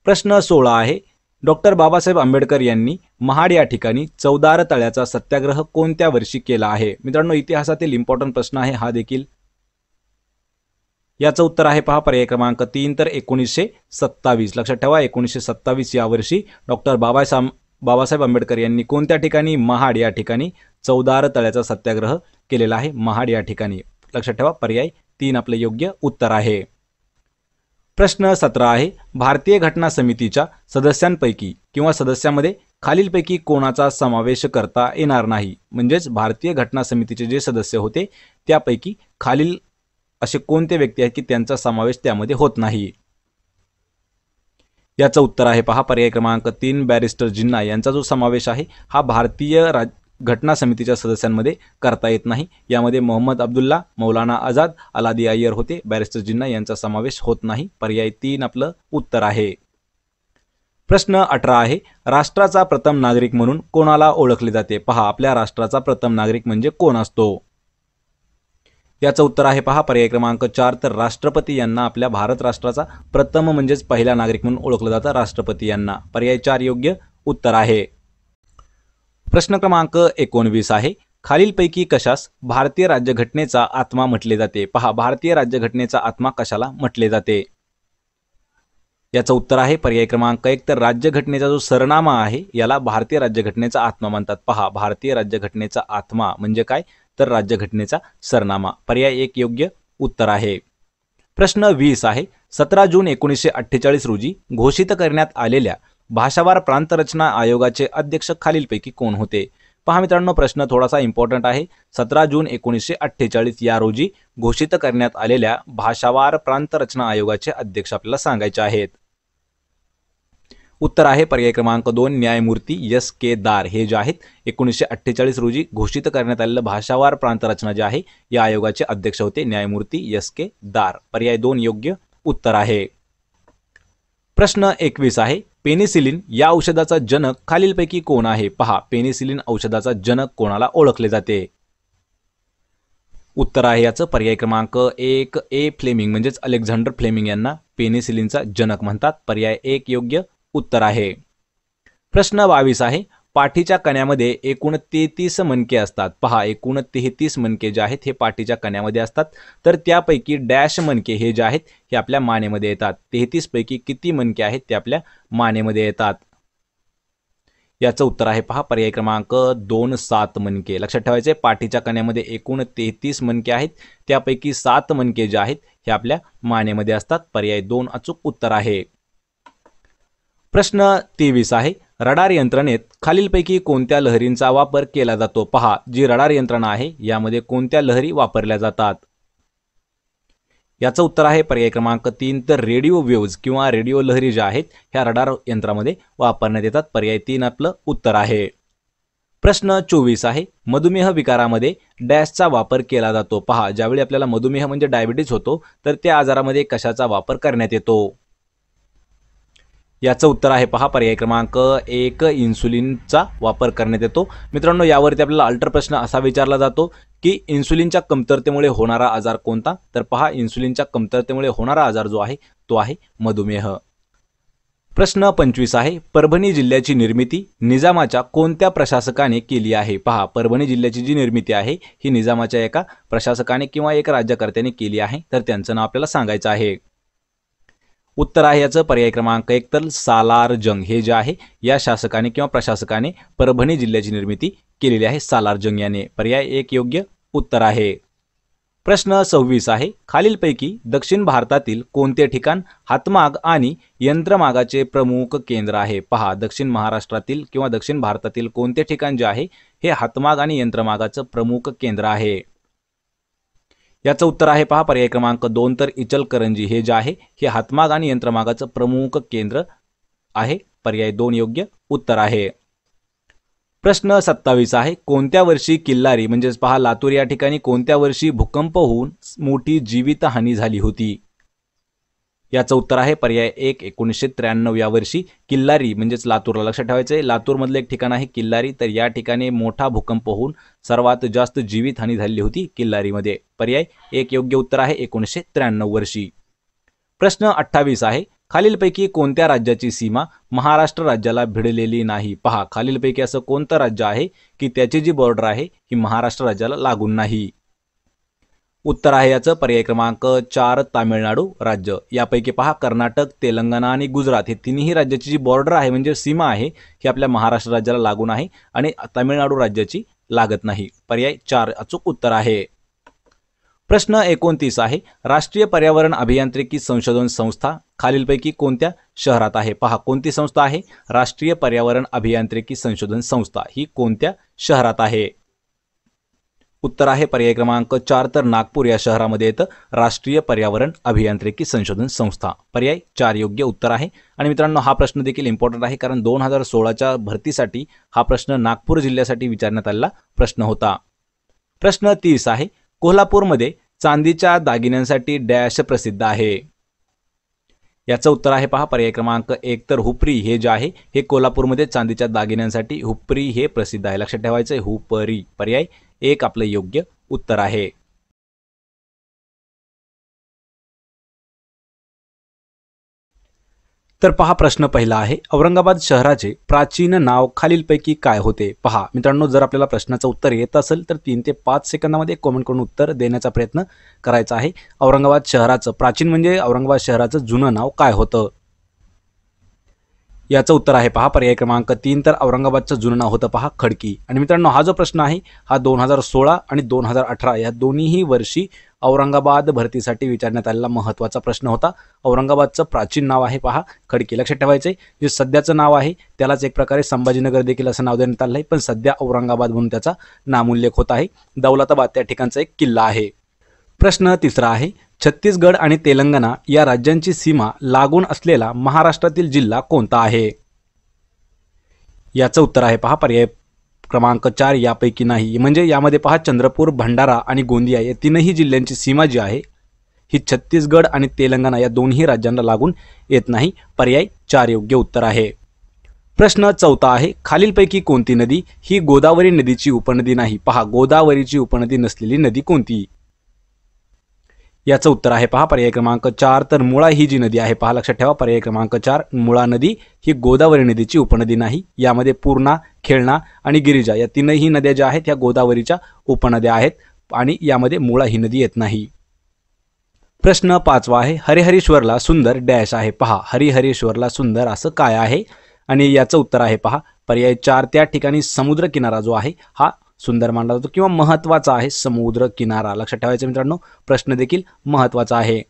प्रश्न 16 आहे, डॉक्टर बाबासाहेब आंबेडकर यांनी महाड या ठिकाणी चौदार तळ्याचा सत्याग्रह कोणत्या वर्षी केला आहे? मित्रांनो, इतिहासातील इम्पॉर्टंट प्रश्न आहे हा देखील. याचं उत्तर आहे पहा पर्याय क्रमांक 3 तर 1927. लक्षात ठेवा, 1927 या वर्षी डॉक्टर बाबासाहेब आंबेडकर यांनी कोणत्या ठिकाणी? महाड या ठिकाणी चौदार तळ्याचा सत्याग्रह केलेला आहे महाड या ठिकाणी. लक्षात ठेवा, पर्याय 3 आपले योग्य उत्तर आहे. प्रश्न 17 आहे, भारतीय घटना समितीच्या सदस्यांपैकी किंवा सदस्यामध्ये खालीलपैकी कोणाचा समावेश करता येणार नाही? म्हणजेच भारतीय घटना समितीचे जे सदस्य होते त्यापैकी खालील असे कोणते व्यक्ती आहेत की त्यांचा समावेश त्यामध्ये होत नाही? याचं उत्तर आहे पहा पर्याय क्रमांक 3 बॅरिस्टर जिन्ना यांचा जो समावेश आहे हा भारतीय घटना समितीच्या सदस्यांमध्ये करता येत नाही. यामध्ये मोहम्मद अब्दुल्ला, मौलाना आझाद, अलादी अय्यर होते. बॅरिस्टर जिन्ना यांचा समावेश होत नाही. पर्याय 3 आपलं उत्तर आहे. प्रश्न 18 आहे, राष्ट्राचा प्रथम नागरिक म्हणून कोणाला ओळखले जाते? पहा, आपल्या राष्ट्राचा प्रथम नागरिक म्हणजे कोण असतो? याचं उत्तर आहे पहा पर्याय क्रमांक 4 तर राष्ट्रपती यांना आपल्या भारत राष्ट्राचा प्रथम म्हणजेच पहिला नागरिक म्हणून ओळखलं जातं राष्ट्रपती यांना. पर्याय 4 योग्य उत्तर आहे. प्रश्न क्रमांक 19 आहे, खालीलपैकी कशास भारतीय राज्यघटनेचा आत्मा म्हटले जाते? पहा, भारतीय राज्यघटनेचा आत्मा कशाला म्हटले जाते? याचं उत्तर आहे पर्याय क्रमांक 1 तर राज्यघटनेचा जो सरनामा आहे याला भारतीय राज्यघटनेचा आत्मा म्हणतात. पहा, भारतीय राज्यघटनेचा आत्मा म्हणजे काय तर राज्यघटनेचा सरनामा. पर्याय 1 योग्य उत्तर आहे. प्रश्न 20 आहे 17 जून 1948 रोजी घोषित करण्यात आलेल्या भाषावार प्रांतरचना आयोगाचे अध्यक्ष खालीलपैकी कोण होते? पहा मित्रांनो, प्रश्न थोडासा इम्पॉर्टंट आहे. 17 जून 1948 या रोजी घोषित करण्यात आलेल्या भाषावार प्रांतरचना आयोगाचे अध्यक्ष आपल्याला सांगायचे आहेत. उत्तर आहे पर्याय क्रमांक 2 न्यायमूर्ती एस के दार. हे जे आहेत 1948 रोजी घोषित करण्यात आलेलं भाषावार प्रांतरचना जे आहे या आयोगाचे अध्यक्ष होते न्यायमूर्ती एस के दार. पर्याय 2 योग्य उत्तर आहे. प्रश्न 21 आहे पेनिसिलिन या औषधाचा जनक खालीलपैकी कोण आहे? पहा, पेनिसिलिन औषधाचा जनक कोणाला ओळखले जाते? उत्तर आहे याचं पर्याय क्रमांक 1 ए फ्लेमिंग म्हणजेच अलेक्झांडर फ्लेमिंग यांना पेनिसिलिनचा जनक म्हणतात. पर्याय 1 योग्य उत्तर आहे. प्रश्न 22 आहे पाठीच्या कण्यामध्ये एकूण 33 मणके असतात. पहा, एकूण 33 मणके जे आहेत हे पाठीच्या कण्यामध्ये असतात. तर त्यापैकी डॅश मणके हे जे आहेत हे आपल्या मानेमध्ये येतात. 33 पैकी किती मणके आहेत ते आपल्या मानेमध्ये येतात? याचं उत्तर आहे पहा पर्याय क्रमांक 2 7 मणके. लक्षात ठेवायचे, पाठीच्या कण्यामध्ये एकूण 33 मणके आहेत, त्यापैकी 7 मणके जे आहेत हे आपल्या मानेमध्ये असतात. पर्याय 2 अचूक उत्तर आहे. प्रश्न 23 आहे रडार यंत्रणेत खालीलपैकी कोणत्या लहरींचा वापर केला जातो? पहा, जी रडार यंत्रणा आहे यामध्ये कोणत्या लहरी वापरल्या जातात? याचं उत्तर आहे पर्याय क्रमांक 3 तर रेडिओ वेव्ज किंवा रेडिओ लहरी ज्या आहेत ह्या रडार यंत्रामध्ये वापरण्यात येतात. पर्याय 3 आपलं उत्तर आहे. प्रश्न 24 आहे मधुमेह विकारामध्ये डॅशचा वापर केला जातो. पहा, ज्यावेळी आपल्याला मधुमेह म्हणजे डायबिटीज होतो तर त्या आजारामध्ये कशाचा वापर करण्यात येतो? याचं उत्तर आहे पहा पर्याय क्रमांक 1 इन्सुलिनचा वापर करण्यात येतो. मित्रांनो, यावरती आपल्याला अल्टर प्रश्न असा विचारला जातो की इन्सुलिनच्या कमतरतेमुळे होणारा आजार कोणता? तर पहा, इन्सुलिनच्या कमतरतेमुळे होणारा आजार जो आहे तो आहे मधुमेह. प्रश्न 25 आहे परभणी जिल्ह्याची निर्मिती निजामाच्या कोणत्या प्रशासकाने केली आहे? पहा, परभणी जिल्ह्याची जी निर्मिती आहे ही निजामाच्या एका प्रशासकाने किंवा एक राज्यकर्त्याने केली आहे. तर त्यांचं नाव आपल्याला सांगायचं आहे. उत्तर आहे याचं पर्याय क्रमांक 1 तर सालार जंग. हे जे आहे या शासकाने किंवा प्रशासकाने परभणी जिल्ह्याची निर्मिती केलेली आहे सालार जंग याने. पर्याय 1 योग्य उत्तर आहे. प्रश्न 26 आहे खालीलपैकी दक्षिण भारतातील कोणते ठिकाण हातमाग आणि यंत्रमागाचे प्रमुख केंद्र आहे? पहा, दक्षिण महाराष्ट्रातील किंवा दक्षिण भारतातील कोणते ठिकाण जे आहे हे हातमाग आणि यंत्रमागाचं प्रमुख केंद्र आहे? याचं उत्तर आहे पहा पर्याय क्रमांक 2 तर इचलकरंजी. हे जे आहे हे हातमाग आणि यंत्रमागाचं प्रमुख केंद्र आहे. पर्याय 2 योग्य उत्तर आहे. प्रश्न 27 आहे कोणत्या वर्षी किल्लारी म्हणजेच पहा लातूर या ठिकाणी कोणत्या वर्षी भूकंप होऊन मोठी जीवितहानी झाली होती? याचं उत्तर आहे पर्याय 1 1993 या वर्षी किल्लारी म्हणजेच लातूरला. लक्षात ठेवायचे, लातूरमधलं एक ठिकाण आहे किल्लारी. तर या ठिकाणी मोठा भूकंप होऊन सर्वात जास्त जीवितहानी झाली होती किल्लारीमध्ये. पर्याय 1 योग्य उत्तर आहे 1993 वर्षी. प्रश्न 28 आहे खालीलपैकी कोणत्या राज्याची सीमा महाराष्ट्र राज्याला भिडलेली नाही? पहा, खालीलपैकी असं कोणतं राज्य आहे की त्याची जी बॉर्डर आहे ही महाराष्ट्र राज्याला लागून नाही? उत्तर आहे याचं पर्याय क्रमांक 4 तामिळनाडू राज्य. यापैकी पहा कर्नाटक, तेलंगणा आणि गुजरात हे तिन्ही राज्याची जी बॉर्डर आहे म्हणजे सीमा आहे ही आपल्या महाराष्ट्र राज्याला लागून आहे आणि तामिळनाडू राज्याची लागत नाही. पर्याय 4 अचूक उत्तर आहे. प्रश्न 29 आहे राष्ट्रीय पर्यावरण अभियांत्रिकी संशोधन संस्था खालीलपैकी कोणत्या शहरात आहे? पहा, कोणती संस्था आहे? राष्ट्रीय पर्यावरण अभियांत्रिकी संशोधन संस्था ही कोणत्या शहरात आहे? उत्तर आहे पर्याय क्रमांक 4 तर नागपूर या शहरामध्ये येतं राष्ट्रीय पर्यावरण अभियांत्रिकी संशोधन संस्था. पर्याय 4 योग्य उत्तर आहे. आणि मित्रांनो, हा प्रश्न देखील इम्पॉर्टंट आहे कारण 2016च्या भरतीसाठी हा प्रश्न नागपूर जिल्ह्यासाठी विचारण्यात आलेला प्रश्न होता. प्रश्न 30 आहे कोल्हापूरमध्ये चांदीच्या दागिन्यांसाठी डॅश प्रसिद्ध आहे? याचं उत्तर आहे पहा पर्याय क्रमांक 1 तर हुपरी. हे जे आहे हे कोल्हापूरमध्ये चांदीच्या दागिन्यांसाठी हुपरी हे प्रसिद्ध आहे. लक्षात ठेवायचं आहे हुपरी. पर्याय 1 आपलं योग्य उत्तर आहे. तर पहा प्रश्न पहिला आहे औरंगाबाद शहराचे प्राचीन नाव खालीलपैकी काय होते? पहा मित्रांनो, जर आपल्याला प्रश्नाचं उत्तर येत असेल तर 3 ते 5 सेकंदामध्ये कमेंट करून उत्तर देण्याचा प्रयत्न करायचा आहे. औरंगाबाद शहराचं प्राचीन म्हणजे औरंगाबाद शहराचं जुनं नाव काय होतं? याचं उत्तर आहे पहा पर्याय क्रमांक 3. तर औरंगाबादचं जुनं नाव होतं पहा खडकी. आणि मित्रांनो हा जो प्रश्न आहे हा 2016 आणि 2018 या दोन्हीही वर्षी औरंगाबाद भरतीसाठी विचारण्यात आलेला महत्त्वाचा प्रश्न होता. औरंगाबादचं प्राचीन नाव आहे पहा खडकी. लक्षात ठेवायचे जे सध्याचं नाव आहे त्यालाच एक प्रकारे संभाजीनगर देखील असं नाव देण्यात आलं आहे, पण सध्या औरंगाबाद म्हणून त्याचा नामोल्लेख होत आहे. दौलताबाद त्या ठिकाणचा एक किल्ला आहे. प्रश्न तिसरा आहे छत्तीसगड आणि तेलंगणा या राज्यांची सीमा लागून असलेला महाराष्ट्रातील जिल्हा कोणता आहे? याचं उत्तर आहे पहा पर्याय क्रमांक 4 यापैकी नाही. म्हणजे यामध्ये पहा चंद्रपूर, भंडारा आणि गोंदिया या तीनही जिल्ह्यांची सीमा जी आहे ही छत्तीसगड आणि तेलंगणा या दोन्ही राज्यांना लागून येत नाही. पर्याय 4 योग्य उत्तर आहे. प्रश्न चौथा आहे खालीलपैकी कोणती नदी ही गोदावरी नदीची उपनदी नाही? पहा गोदावरीची उपनदी नसलेली नदी कोणती? याचं उत्तर आहे पहा पर्याय क्रमांक 4. तर मुळा ही जी नदी आहे पहा लक्षात ठेवा पर्याय क्रमांक 4 मुळा नदी ही गोदावरी नदीची उपनदी नाही. यामध्ये पूर्णा, खेळणा आणि गिरिजा या तीनही नद्या ज्या आहेत ह्या गोदावरीच्या उपनद्या आहेत आणि यामध्ये मुळा ही नदी येत नाही. प्रश्न 5वा आहे हरिहरेश्वरला सुंदर डॅश आहे? पहा हरिहरेश्वरला सुंदर असं काय आहे? आणि याचं उत्तर आहे पहा पर्याय 4. त्या ठिकाणी समुद्र किनारा जो आहे हा सुंदर मानला जातो किंवा महत्त्वाचा आहे समुद्र किनारा. लक्षात ठेवायचं मित्रांनो प्रश्न देखील महत्त्वाचा आहे.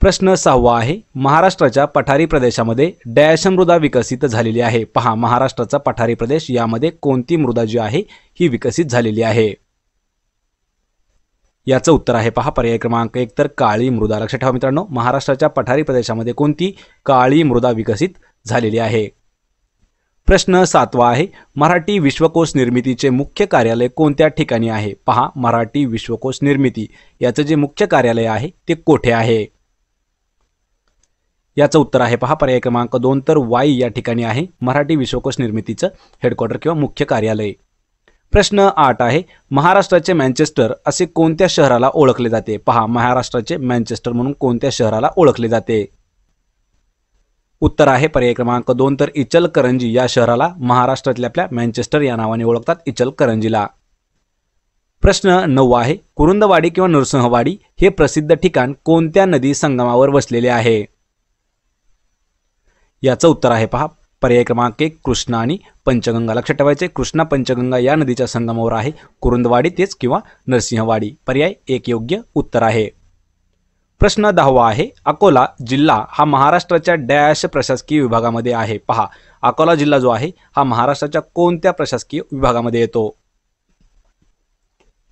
प्रश्न 6वा आहे महाराष्ट्राच्या पठारी प्रदेशामध्ये डॅश मृदा विकसित झालेली आहे? पहा महाराष्ट्राचा पठारी प्रदेश यामध्ये कोणती मृदा जी आहे ही विकसित झालेली आहे? याचं उत्तर आहे पहा पर्याय क्रमांक 1. तर काळी मृदा. लक्षात ठेवा मित्रांनो महाराष्ट्राच्या पठारी प्रदेशामध्ये कोणती काळी मृदा विकसित झालेली आहे. प्रश्न 7वा आहे मराठी विश्वकोश निर्मितीचे मुख्य कार्यालय कोणत्या ठिकाणी आहे? पहा मराठी विश्वकोश निर्मिती याचं जे मुख्य कार्यालय आहे ते कोठे आहे? याचं उत्तर आहे पहा पर्याय क्रमांक 2. तर वाई या ठिकाणी आहे मराठी विश्वकोश निर्मितीचं हेडक्वार्टर किंवा मुख्य कार्यालय. प्रश्न 8 आहे महाराष्ट्राचे मँचेस्टर असे कोणत्या शहराला ओळखले जाते? पहा महाराष्ट्राचे मँचेस्टर म्हणून कोणत्या शहराला ओळखले जाते? उत्तर आहे पर्याय क्रमांक 2. तर इचलकरंजी या शहराला महाराष्ट्रातल्या आपल्या मँचेस्टर या नावाने ओळखतात इचलकरंजीला. प्रश्न 9 आहे कुरुंदवाडी किंवा नृसिंहवाडी हे प्रसिद्ध ठिकाण कोणत्या नदी संगमावर वसलेले आहे? याचं उत्तर आहे पहा पर्याय क्रमांक 1 कृष्णा आणि पंचगंगा. लक्षात ठेवायचे कृष्णा पंचगंगा या नदीच्या संगमावर आहे कुरुंदवाडी तेच किंवा नरसिंहवाडी. पर्याय 1 योग्य उत्तर आहे. प्रश्न 10वा आहे अकोला जिल्हा हा महाराष्ट्राच्या डॅश प्रशासकीय विभागामध्ये आहे? पहा अकोला जिल्हा जो आहे हा महाराष्ट्राच्या कोणत्या प्रशासकीय विभागामध्ये येतो?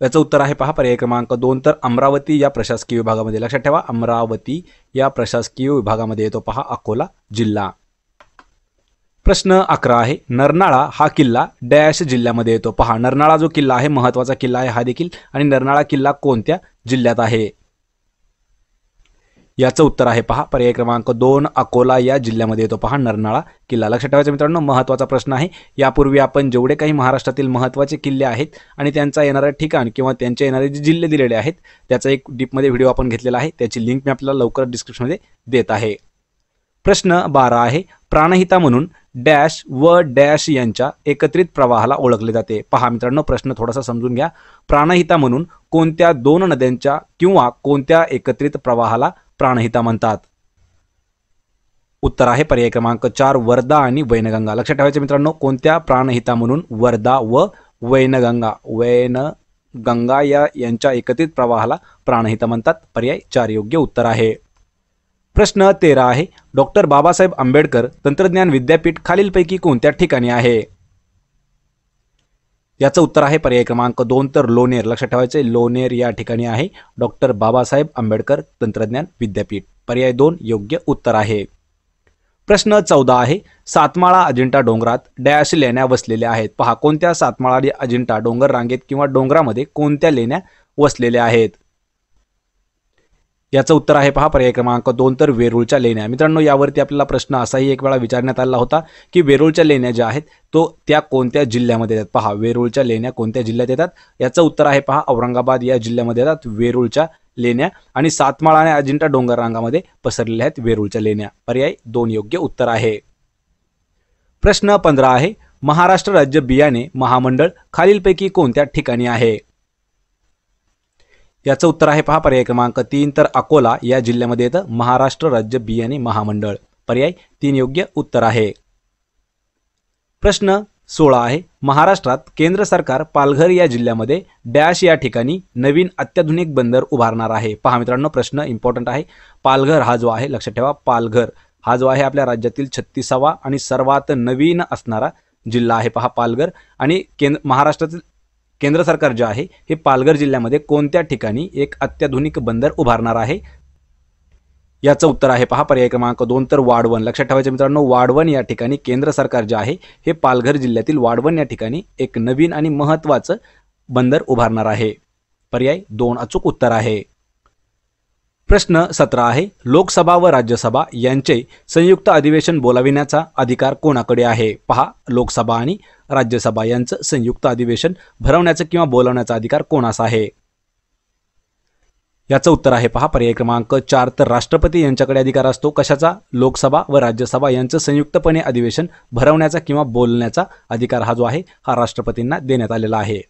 याचं उत्तर आहे पहा पर्याय क्रमांक 2. तर अमरावती या प्रशासकीय विभागामध्ये. लक्षात ठेवा अमरावती या प्रशासकीय विभागामध्ये येतो पहा अकोला जिल्हा. प्रश्न 11 आहे नरनाळा हा किल्ला डॅश जिल्ह्यामध्ये येतो? पहा नरनाळा जो किल्ला आहे महत्त्वाचा किल्ला आहे हा देखील आणि नरनाळा किल्ला कोणत्या जिल्ह्यात आहे? याचं उत्तर आहे पहा पर्याय क्रमांक 2 अकोला या जिल्ह्यामध्ये येतो पहा नरनाळा किल्ला. लक्षात ठेवायचं मित्रांनो महत्त्वाचा प्रश्न आहे. यापूर्वी आपण जेवढे काही महाराष्ट्रातील महत्त्वाचे किल्ले आहेत आणि त्यांचा येणारं ठिकाण किंवा त्यांचे येणारे जे जिल्हे दिलेले आहेत त्याचा एक डीपमध्ये व्हिडिओ आपण घेतलेला आहे त्याची लिंक मी आपल्याला लवकर डिस्क्रिप्शनमध्ये देत आहे. प्रश्न 12 आहे प्राणहिता म्हणून डॅश व डॅश यांच्या एकत्रित प्रवाहाला ओळखले जाते? पहा मित्रांनो प्रश्न थोडासा समजून घ्या. प्राणहिता म्हणून कोणत्या 2 नद्यांच्या किंवा कोणत्या एकत्रित प्रवाहाला प्राणहिता म्हणतात? उत्तर आहे पर्याय क्रमांक 4 वर्धा आणि वैनगंगा. लक्षात ठेवायचे मित्रांनो कोणत्या प्राणहिता म्हणून वर्धा व वैनगंगा यांच्या एकत्रित प्रवाहाला प्राणहिता म्हणतात. पर्याय 4 योग्य उत्तर आहे. प्रश्न 13 आहे डॉक्टर बाबासाहेब आंबेडकर तंत्रज्ञान विद्यापीठ खालीलपैकी कोणत्या ठिकाणी आहे? याचं उत्तर आहे पर्याय क्रमांक 2 तर लोणेर. लक्षात ठेवायचे लोणेर या ठिकाणी आहे डॉक्टर बाबासाहेब आंबेडकर तंत्रज्ञान विद्यापीठ. पर्याय 2 योग्य उत्तर आहे. प्रश्न 14 आहे सातमाळा अजिंठा डोंगरात डॅश लेण्या वसलेल्या आहेत? पहा कोणत्या सातमाळा अजिंठा डोंगर रांगेत किंवा डोंगरामध्ये कोणत्या लेण्या वसलेल्या आहेत? याचं उत्तर आहे पहा पर्याय क्रमांक 2 तर वेरूळच्या लेण्या. मित्रांनो यावरती आपल्याला प्रश्न असाही एक वेळा विचारण्यात आला होता की वेरूळच्या लेण्या ज्या आहेत त्या कोणत्या जिल्ह्यामध्ये येतात? पहा वेरूळच्या लेण्या कोणत्या जिल्ह्यात येतात? याचं उत्तर आहे पहा औरंगाबाद या जिल्ह्यामध्ये येतात वेरूळच्या लेण्या आणि सातमाळा आणि अजिंठा डोंगर रांगामध्ये पसरलेल्या आहेत वेरूळच्या लेण्या. पर्याय 2 योग्य उत्तर आहे. प्रश्न 15 आहे महाराष्ट्र राज्य बियाणे महामंडळ खालीलपैकी कोणत्या ठिकाणी आहे? याचं उत्तर आहे पहा पर्याय क्रमांक 3 तर अकोला या जिल्ह्यामध्ये येतं महाराष्ट्र राज्य बियाणे महामंडळ. पर्याय 3 योग्य उत्तर आहे. प्रश्न 16 आहे, महाराष्ट्रात केंद्र सरकार पालघर या जिल्ह्यामध्ये डॅश या ठिकाणी नवीन अत्याधुनिक बंदर उभारणार आहे. पहा मित्रांनो, प्रश्न इम्पॉर्टंट आहे. पालघर हा जो आहे, लक्षात ठेवा, पालघर हा जो आहे आपल्या राज्यातील 36वा आणि सर्वात नवीन असणारा जिल्हा आहे. पहा पालघर. आणि महाराष्ट्रातील केंद्र सरकार जे आहे हे पालघर जिल्ह्यामध्ये कोणत्या ठिकाणी एक अत्याधुनिक बंदर उभारणार आहे, याचं उत्तर आहे पहा पर्याय क्रमांक 2 तर वाढवण. लक्षात ठेवायचं मित्रांनो, वाढवण या ठिकाणी केंद्र सरकार जे आहे हे पालघर जिल्ह्यातील वाढवण या ठिकाणी एक नवीन आणि महत्त्वाचं बंदर उभारणार आहे. पर्याय 2 अचूक उत्तर आहे. प्रश्न 17 आहे, लोकसभा व राज्यसभा यांचे संयुक्त अधिवेशन बोलाविण्याचा अधिकार कोणाकडे आहे? पहा, लोकसभा आणि राज्यसभा यांचं संयुक्त अधिवेशन भरवण्याचं किंवा बोलावण्याचा अधिकार कोणास आहे? याचं उत्तर आहे पहा पर्याय क्रमांक 4 तर राष्ट्रपती यांच्याकडे अधिकार असतो. कशाचा? लोकसभा व राज्यसभा यांचं संयुक्तपणे अधिवेशन भरवण्याचा किंवा बोलण्याचा अधिकार हा जो आहे हा राष्ट्रपतींना देण्यात आलेला आहे.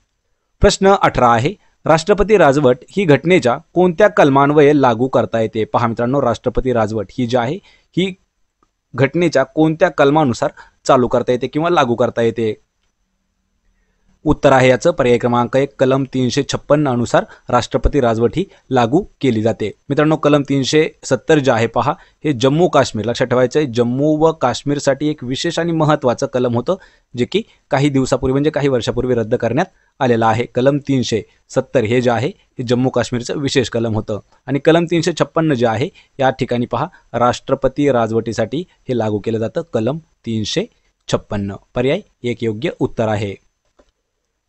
प्रश्न 18 आहे, राष्ट्रपती राजवट ही घटनेच्या कोणत्या कलमान्वये लागू करता येते? पहा मित्रांनो, राष्ट्रपती राजवट ही जी आहे ही घटनेच्या कोणत्या कलमानुसार चालू करता येते किंवा लागू करता येते? उत्तर आहे याचं पर्याय क्रमांक 1 कलम 356 अनुसार राष्ट्रपती राजवट ही लागू केली जाते. मित्रांनो, कलम 370 जे आहे पहा हे जम्मू काश्मीर, लक्षात ठेवायचं आहे, जम्मू व काश्मीरसाठी एक विशेष आणि महत्त्वाचं कलम होतं जे की काही दिवसापूर्वी म्हणजे काही वर्षापूर्वी रद्द करण्यात आलेलं आहे. कलम 370 हे जे आहे हे जम्मू काश्मीरचं विशेष कलम होतं. आणि कलम 356 जे आहे या ठिकाणी पहा राष्ट्रपती राजवटीसाठी हे लागू केलं जातं. कलम 356 पर्याय 1 योग्य उत्तर आहे.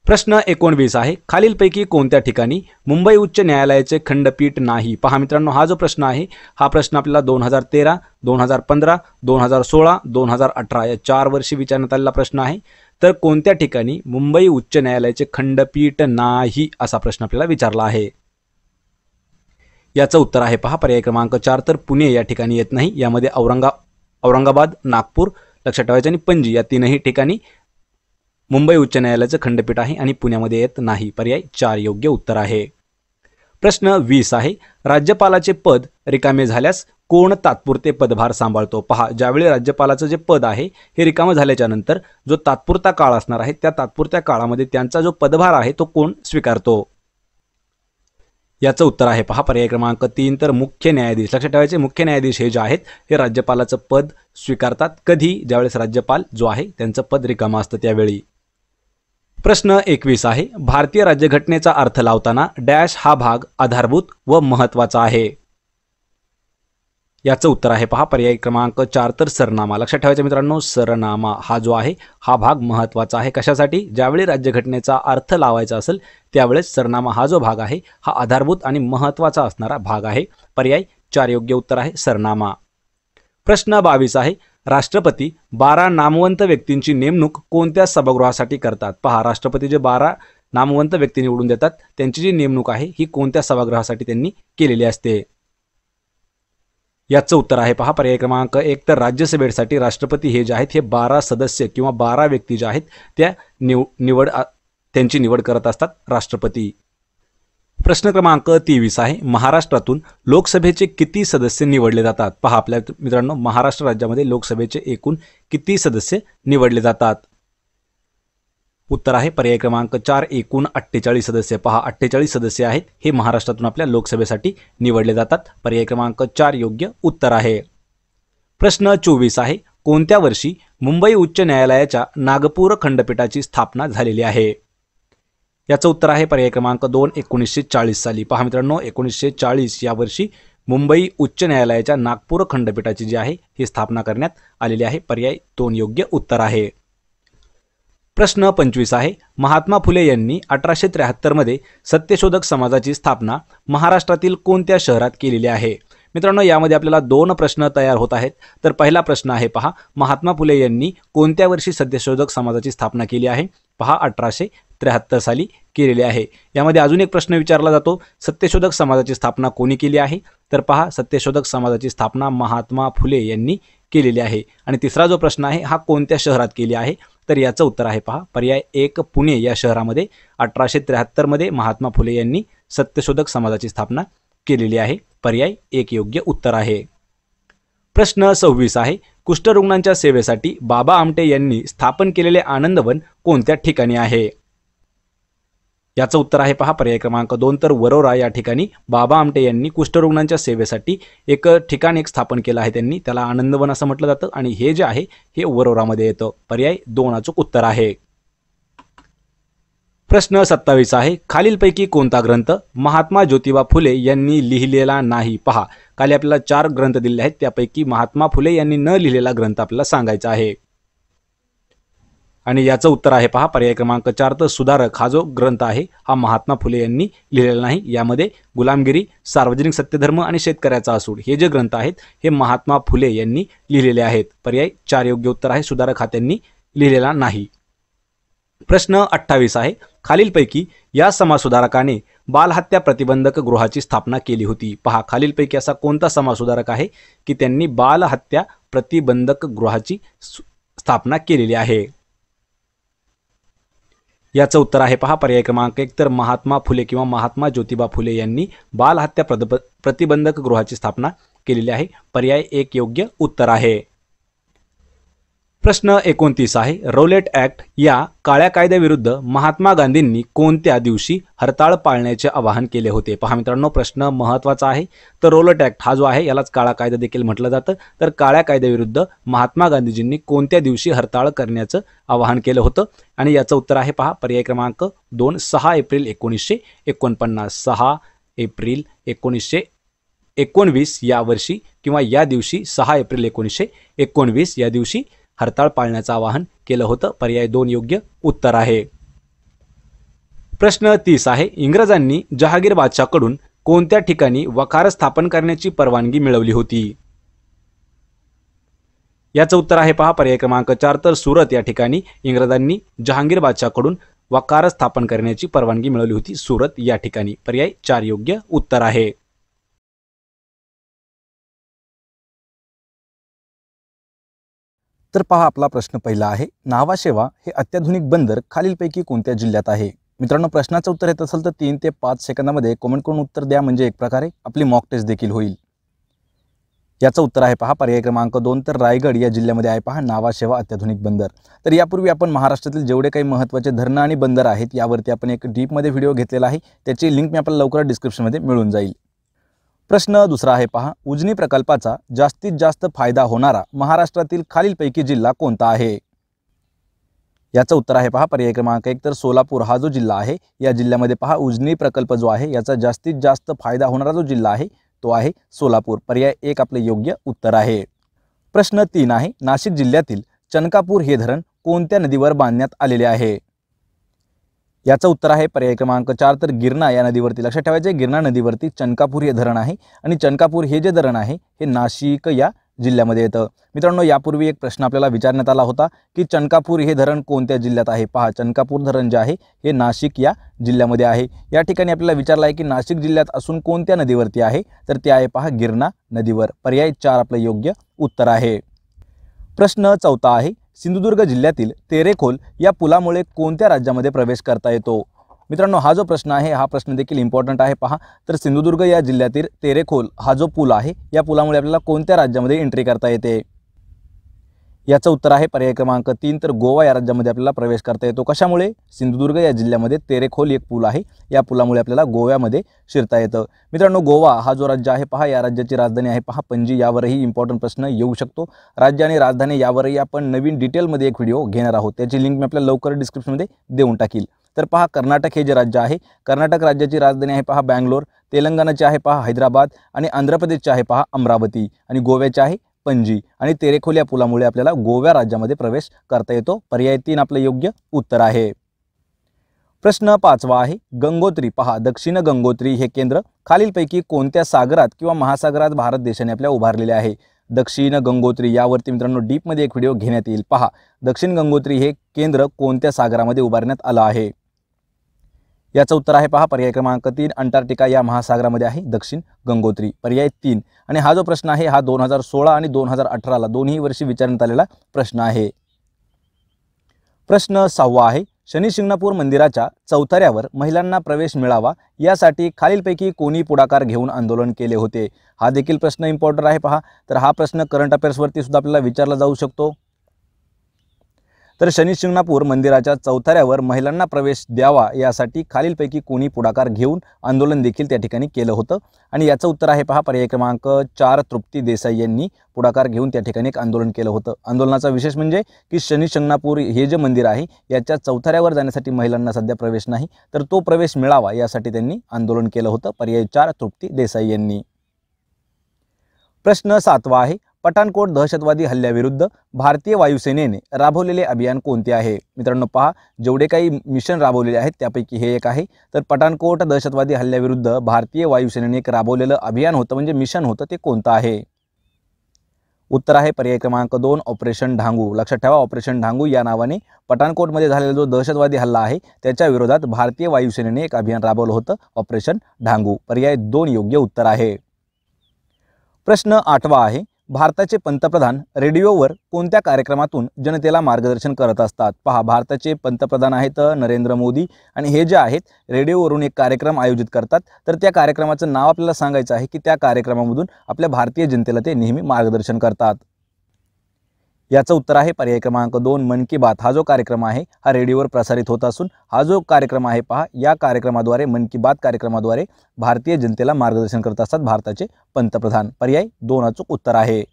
प्रश्न 19 आहे, खालीलपैकी कोणत्या ठिकाणी मुंबई उच्च न्यायालयाचे खंडपीठ नाही? पहा मित्रांनो, हा जो प्रश्न आहे हा प्रश्न आपल्याला 2013, 2015, 2016, 2018 या 4 वर्षी विचारण्यात आलेला प्रश्न आहे. तर कोणत्या ठिकाणी मुंबई उच्च न्यायालयाचे खंडपीठ नाही असा प्रश्न आपल्याला विचारला आहे? याचं उत्तर आहे पहा पर्याय क्रमांक 4 तर पुणे या ठिकाणी येत नाही. यामध्ये औरंगाबाद, नागपूर, लक्षात ठेवायचं, आणि पणजी या 3ही ठिकाणी मुंबई उच्च न्यायालयाचं खंडपीठ आहे आणि पुण्यामध्ये येत नाही. पर्याय 4 योग्य उत्तर आहे. प्रश्न 20 आहे, राज्यपालाचे पद रिकामे झाल्यास कोण तात्पुरते पदभार सांभाळतो? पहा, ज्यावेळी राज्यपालाचं जे पद आहे हे रिकामं झाल्याच्या नंतर जो तात्पुरता काळ असणार आहे त्या तात्पुरत्या काळामध्ये त्यांचा जो पदभार आहे तो कोण स्वीकारतो? याचं उत्तर आहे पहा पर्याय क्रमांक 3 तर मुख्य न्यायाधीश. लक्षात ठेवायचे, मुख्य न्यायाधीश हे जे आहेत हे राज्यपालाचं पद स्वीकारतात. कधी? ज्यावेळेस राज्यपाल जो आहे त्यांचं पद रिकामं असतं त्यावेळी. प्रश्न 21 आहे, भारतीय राज्यघटनेचा अर्थ लावताना डॅश हा भाग आधारभूत व महत्त्वाचा आहे? याचं उत्तर आहे पहा पर्याय क्रमांक 4 तर सरनामा. लक्षात ठेवायचं मित्रांनो, सरनामा हा जो आहे हा भाग महत्त्वाचा आहे. कशासाठी? ज्यावेळी राज्यघटनेचा अर्थ लावायचा असेल त्यावेळेस सरनामा हा जो भाग आहे हा आधारभूत आणि महत्त्वाचा असणारा भाग आहे. पर्याय 4 योग्य उत्तर आहे, सरनामा. प्रश्न 22 आहे, राष्ट्रपती 12 नामवंत व्यक्तींची नेमणूक कोणत्या सभागृहासाठी करतात? पहा, राष्ट्रपती जे 12 नामवंत व्यक्ती निवडून देतात त्यांची जी नेमणूक आहे ही कोणत्या सभागृहासाठी त्यांनी केलेली असते? याचं उत्तर आहे पहा पर्याय क्रमांक 1 तर राज्यसभेसाठी राष्ट्रपती हे जे आहेत हे 12 सदस्य किंवा 12 व्यक्ती जे आहेत त्या त्यांची निवड करत असतात राष्ट्रपती. प्रश्न क्रमांक 23 आहे, महाराष्ट्रातून लोकसभेचे किती सदस्य निवडले जातात? पहा आपल्या मित्रांनो, महाराष्ट्र राज्यामध्ये लोकसभेचे एकूण किती सदस्य निवडले जातात? उत्तर आहे पर्याय क्रमांक 4 एकूण 48 सदस्य. पहा, 48 सदस्य आहेत हे महाराष्ट्रातून आपल्या लोकसभेसाठी निवडले जातात. पर्याय क्रमांक 4 योग्य उत्तर आहे. प्रश्न 24 आहे, कोणत्या वर्षी मुंबई उच्च न्यायालयाच्या नागपूर खंडपीठाची स्थापना झालेली आहे? याचं उत्तर आहे पर्याय क्रमांक 2 1940 साली. पहा मित्रांनो, 1940 या वर्षी मुंबई उच्च न्यायालयाच्या नागपूर खंडपीठाची जी आहे ही स्थापना करण्यात आलेली आहे. पर्याय 2 योग्य उत्तर आहे. प्रश्न 25 आहे, महात्मा फुले यांनी 1873 मध्ये सत्यशोधक समाजाची स्थापना महाराष्ट्रातील कोणत्या शहरात केलेली आहे? मित्रांनो, यामध्ये आपल्याला 2 प्रश्न तयार होत आहेत. तर पहिला प्रश्न आहे पहा, महात्मा फुले यांनी कोणत्या वर्षी सत्यशोधक समाजाची स्थापना केली आहे? पहा, 1873 साली केलेली आहे. यामध्ये अजून एक प्रश्न विचारला जातो, सत्यशोधक समाजाची स्थापना कोणी केली आहे? तर पहा, सत्यशोधक समाजाची स्थापना महात्मा फुले यांनी केलेली आहे. आणि तिसरा जो प्रश्न आहे हा कोणत्या शहरात केली आहे? तर याचं उत्तर आहे पहा पर्याय 1 पुणे या शहरामध्ये 1873 मध्ये महात्मा फुले यांनी सत्यशोधक समाजाची स्थापना केलेली आहे. पर्याय 1 योग्य उत्तर आहे. प्रश्न 26 आहे, कुष्ठरुग्णांच्या सेवेसाठी बाबा आमटे यांनी स्थापन केलेले आनंदवन कोणत्या ठिकाणी आहे? याचं उत्तर आहे पहा पर्याय क्रमांक 2 तर वरोरा या ठिकाणी बाबा आमटे यांनी कुष्ठरुग्णांच्या सेवेसाठी एक ठिकाण स्थापन केलं आहे, त्यांनी त्याला आनंदवन असं म्हटलं जातं आणि हे जे आहे हे वरोरामध्ये येतं. पर्याय 2 अचूक उत्तर आहे. प्रश्न 27 आहे, खालीलपैकी कोणता ग्रंथ महात्मा ज्योतिबा फुले यांनी लिहिलेला नाही? पहा, खाली आपल्याला 4 ग्रंथ दिलेले आहेत, त्यापैकी महात्मा फुले यांनी न लिहिलेला ग्रंथ आपल्याला सांगायचा आहे आणि याचं उत्तर आहे पहा पर्याय क्रमांक 4 तर सुधारक हा जो ग्रंथ आहे हा महात्मा फुले यांनी लिहिलेला नाही. यामध्ये गुलामगिरी, सार्वजनिक सत्यधर्म आणि शेतकऱ्याचा असूड हे जे ग्रंथ आहेत हे महात्मा फुले यांनी लिहिलेले आहेत. पर्याय 4 योग्य उत्तर आहे, सुधारक हा त्यांनी लिहिलेला नाही. प्रश्न 28 आहे, खालीलपैकी या समाजसुधारकाने बालहत्या प्रतिबंधक गृहाची स्थापना केली होती? पहा, खालीलपैकी असा कोणता समाजसुधारक आहे की त्यांनी बालहत्या प्रतिबंधक गृहाची स्थापना केलेली आहे? याचं उत्तर आहे पहा पर्याय क्रमांक 1 तर महात्मा फुले किंवा महात्मा ज्योतिबा फुले यांनी बालहत्या प्रतिबंधक गृहाची स्थापना केलेली आहे. पर्याय 1 योग्य उत्तर आहे. प्रश्न 29 आहे, रौलेट ॲक्ट या काळ्या कायद्याविरुद्ध महात्मा गांधींनी कोणत्या दिवशी हरताळ पाळण्याचे आवाहन केले होते? पहा मित्रांनो, प्रश्न महत्त्वाचा आहे. तर रौलेट ॲक्ट हा जो आहे यालाच काळा कायदा देखील म्हटलं जातं. तर काळ्या कायद्याविरुद्ध महात्मा गांधीजींनी कोणत्या दिवशी हरताळ करण्याचं आवाहन केलं होतं? आणि याचं उत्तर आहे पहा पर्याय क्रमांक 2 6 एप्रिल 1949. 6 एप्रिल 1919 या वर्षी किंवा या दिवशी 6 एप्रिल 1919 या दिवशी हरताळ पाळण्याचं आवाहन केलं होतं. पर्याय 2 योग्य उत्तर आहे. प्रश्न 30 आहे, इंग्रजांनी जहागीर बादशाहकडून कोणत्या ठिकाणी वखार स्थापन करण्याची परवानगी मिळवली होती? याचं उत्तर आहे पहा पर्याय क्रमांक 4 तर सुरत या ठिकाणी इंग्रजांनी जहांगीर बादशाहकडून वखार स्थापन करण्याची परवानगी मिळवली होती, सुरत या ठिकाणी. पर्याय 4 योग्य उत्तर आहे. तर पहा, आपला प्रश्न पहिला आहे, नावाशेवा हे अत्याधुनिक बंदर खालीलपैकी कोणत्या जिल्ह्यात आहे? मित्रांनो, प्रश्नाचं उत्तर येत असेल तर 3 ते 5 सेकंदामध्ये कमेंट करून उत्तर द्या, म्हणजे एक प्रकारे आपली मॉक टेस्ट देखील होईल. याचं उत्तर आहे पहा पर्याय क्रमांक 2 तर रायगड या जिल्ह्यामध्ये आहे पहा नावाशेवा अत्याधुनिक बंदर. तर यापूर्वी आपण महाराष्ट्रातील जेवढे काही महत्त्वाचे धरणं आणि बंदर आहेत यावरती आपण एक डीपमध्ये व्हिडिओ घेतलेला आहे, त्याची लिंक मी आपल्याला लवकर डिस्क्रिप्शनमध्ये मिळून जाईल. प्रश्न दुसरा आहे पहा, उजनी प्रकल्पाचा जास्तीत जास्त फायदा होणारा महाराष्ट्रातील खालीलपैकी जिल्हा कोणता आहे? याचं उत्तर आहे पहा पर्याय क्रमांक 1 तर सोलापूर हा जो जिल्हा आहे या जिल्ह्यामध्ये पहा उजनी प्रकल्प जो आहे याचा जास्तीत जास्त फायदा होणारा जो जिल्हा आहे तो आहे सोलापूर. पर्याय 1 आपले योग्य उत्तर आहे. प्रश्न 3 आहे, नाशिक जिल्ह्यातील चनकापूर हे धरण कोणत्या नदीवर बांधण्यात आलेले आहे? याचं उत्तर आहे पर्याय क्रमांक 4 तर गिरणा या नदीवरती. लक्षात ठेवायचे, गिरणा नदीवरती चनकापूर हे धरण आहे आणि चनकापूर हे जे धरण आहे हे नाशिक या जिल्ह्यामध्ये येतं. मित्रांनो, यापूर्वी एक प्रश्न आपल्याला विचारण्यात आला होता की चनकापूर हे धरण कोणत्या जिल्ह्यात आहे? पहा, चनकापूर धरण जे आहे हे नाशिक या जिल्ह्यामध्ये आहे. या ठिकाणी आपल्याला विचारलं आहे की नाशिक जिल्ह्यात असून कोणत्या नदीवरती आहे, तर ते आहे पहा गिरणा नदीवर. पर्याय 4 आपलं योग्य उत्तर आहे. प्रश्न 4 आहे, सिंधुदुर्ग जिल्ह्यातील तेरेखोल या पुलामुळे कोणत्या राज्यामध्ये प्रवेश करता येतो? मित्रांनो, हा जो प्रश्न आहे हा प्रश्न देखील इम्पॉर्टंट आहे. पहा, तर सिंधुदुर्ग या जिल्ह्यातील तेरेखोल हा जो पूल आहे या पुलामुळे आपल्याला कोणत्या राज्यामध्ये एंट्री करता येते? याचं उत्तर आहे पर्याय क्रमांक 3 तर गोवा या राज्यामध्ये आपल्याला प्रवेश करता येतो. कशामुळे? सिंधुदुर्ग या जिल्ह्यामध्ये तेरेखोल एक पूल आहे, या पुलामुळे आपल्याला गोव्यामध्ये शिरता येतं. मित्रांनो, गोवा हा जो राज्य आहे पहा या राज्याची राजधानी आहे पहा पणजी. यावरही इम्पॉर्टंट प्रश्न येऊ शकतो. राज्य आणि राजधानी यावरही आपण नवीन डिटेलमध्ये एक व्हिडिओ घेणार आहोत, त्याची लिंक मी आपल्याला लवकर डिस्क्रिप्शनमध्ये देऊन टाकील. तर पहा, कर्नाटक हे जे राज्य आहे, कर्नाटक राज्याची राजधानी आहे पहा बँगलोर, तेलंगणाची आहे पहा हैदराबाद आणि आंध्र प्रदेशची आहे पहा अमरावती आणि गोव्याची आहे पणजी. आणि तेरेखोल या पुलामुळे आपल्याला गोवा राज्यामध्ये प्रवेश करता येतो. पर्याय 3 आपलं योग्य उत्तर आहे. प्रश्न 5 आहे, गंगोत्री. पहा, दक्षिण गंगोत्री हे केंद्र खालीलपैकी कोणत्या सागरात किंवा महासागरात भारत देशाने आपल्या उभारलेले आहे? दक्षिण गंगोत्री यावरती मित्रांनो डीपमध्ये एक व्हिडिओ घेण्यात येईल. पहा, दक्षिण गंगोत्री हे केंद्र कोणत्या सागरामध्ये उभारण्यात आलं आहे? याचं उत्तर आहे पहा पर्याय क्रमांक 3 अंटार्क्टिका या महासागरामध्ये आहे दक्षिण गंगोत्री. पर्याय 3. आणि हा जो प्रश्न आहे हा 2016 आणि 2018 दोन्ही वर्षी विचारण्यात आलेला प्रश्न आहे. प्रश्न 6 आहे, शनी शिंगणापूर मंदिराच्या चौथऱ्यावर महिलांना प्रवेश मिळावा यासाठी खालीलपैकी कोणी पुढाकार घेऊन आंदोलन केले होते? हा देखील प्रश्न इम्पॉर्टंट आहे पहा. तर हा प्रश्न करंट अफेअर्सवरती सुद्धा आपल्याला विचारला जाऊ शकतो. तर शनी शिंगणापूर मंदिराच्या चौथऱ्यावर महिलांना प्रवेश द्यावा यासाठी खालीलपैकी कोणी पुढाकार घेऊन आंदोलन देखील त्या ठिकाणी केलं होतं? आणि याचं उत्तर आहे पहा पर्याय क्रमांक 4 तृप्ती देसाई यांनी पुढाकार घेऊन त्या ठिकाणी एक आंदोलन केलं होतं. आंदोलनाचा विशेष म्हणजे की शनी शिंगणापूर हे जे मंदिर आहे याच्या चौथऱ्यावर जाण्यासाठी महिलांना सध्या प्रवेश नाही, तर तो प्रवेश मिळावा यासाठी त्यांनी आंदोलन केलं होतं. पर्याय 4 तृप्ती देसाई यांनी. प्रश्न 7वा आहे, पठाणकोट दहशतवादी हल्ल्याविरुद्ध भारतीय वायुसेनेने राबवलेले अभियान कोणते आहे? मित्रांनो पहा, जेवढे काही मिशन राबवलेले आहेत त्यापैकी हे एक आहे. तर पठाणकोट दहशतवादी हल्ल्याविरुद्ध भारतीय वायुसेनेने एक राबवलेलं अभियान होतं म्हणजे मिशन होतं, ते कोणतं आहे? उत्तर आहे पर्याय क्रमांक 2 ऑपरेशन ढांगू. लक्षात ठेवा, ऑपरेशन ढांगू या नावाने पठाणकोटमध्ये झालेला जो दहशतवादी हल्ला आहे त्याच्या विरोधात भारतीय वायुसेनेने एक अभियान राबवलं होतं, ऑपरेशन ढांगू. पर्याय 2 योग्य उत्तर आहे. प्रश्न 8वा आहे, भारताचे पंतप्रधान रेडिओवर कोणत्या कार्यक्रमातून जनतेला मार्गदर्शन करत असतात? पहा, भारताचे पंतप्रधान आहेत नरेंद्र मोदी आणि हे जे आहेत रेडिओवरून एक कार्यक्रम आयोजित करतात. तर त्या कार्यक्रमाचं नाव आपल्याला सांगायचं आहे की त्या कार्यक्रमामधून आपल्या भारतीय जनतेला ते नेहमी मार्गदर्शन करतात. याचं उत्तर आहे पर्याय क्रमांक 2 मन की बात. हा जो कार्यक्रम आहे हा रेडिओवर प्रसारित होत असून हा जो कार्यक्रम आहे पहा, या कार्यक्रमाद्वारे मन की बात कार्यक्रमाद्वारे भारतीय जनतेला मार्गदर्शन करत असतात भारताचे पंतप्रधान. पर्याय 2 अचूक उत्तर आहे.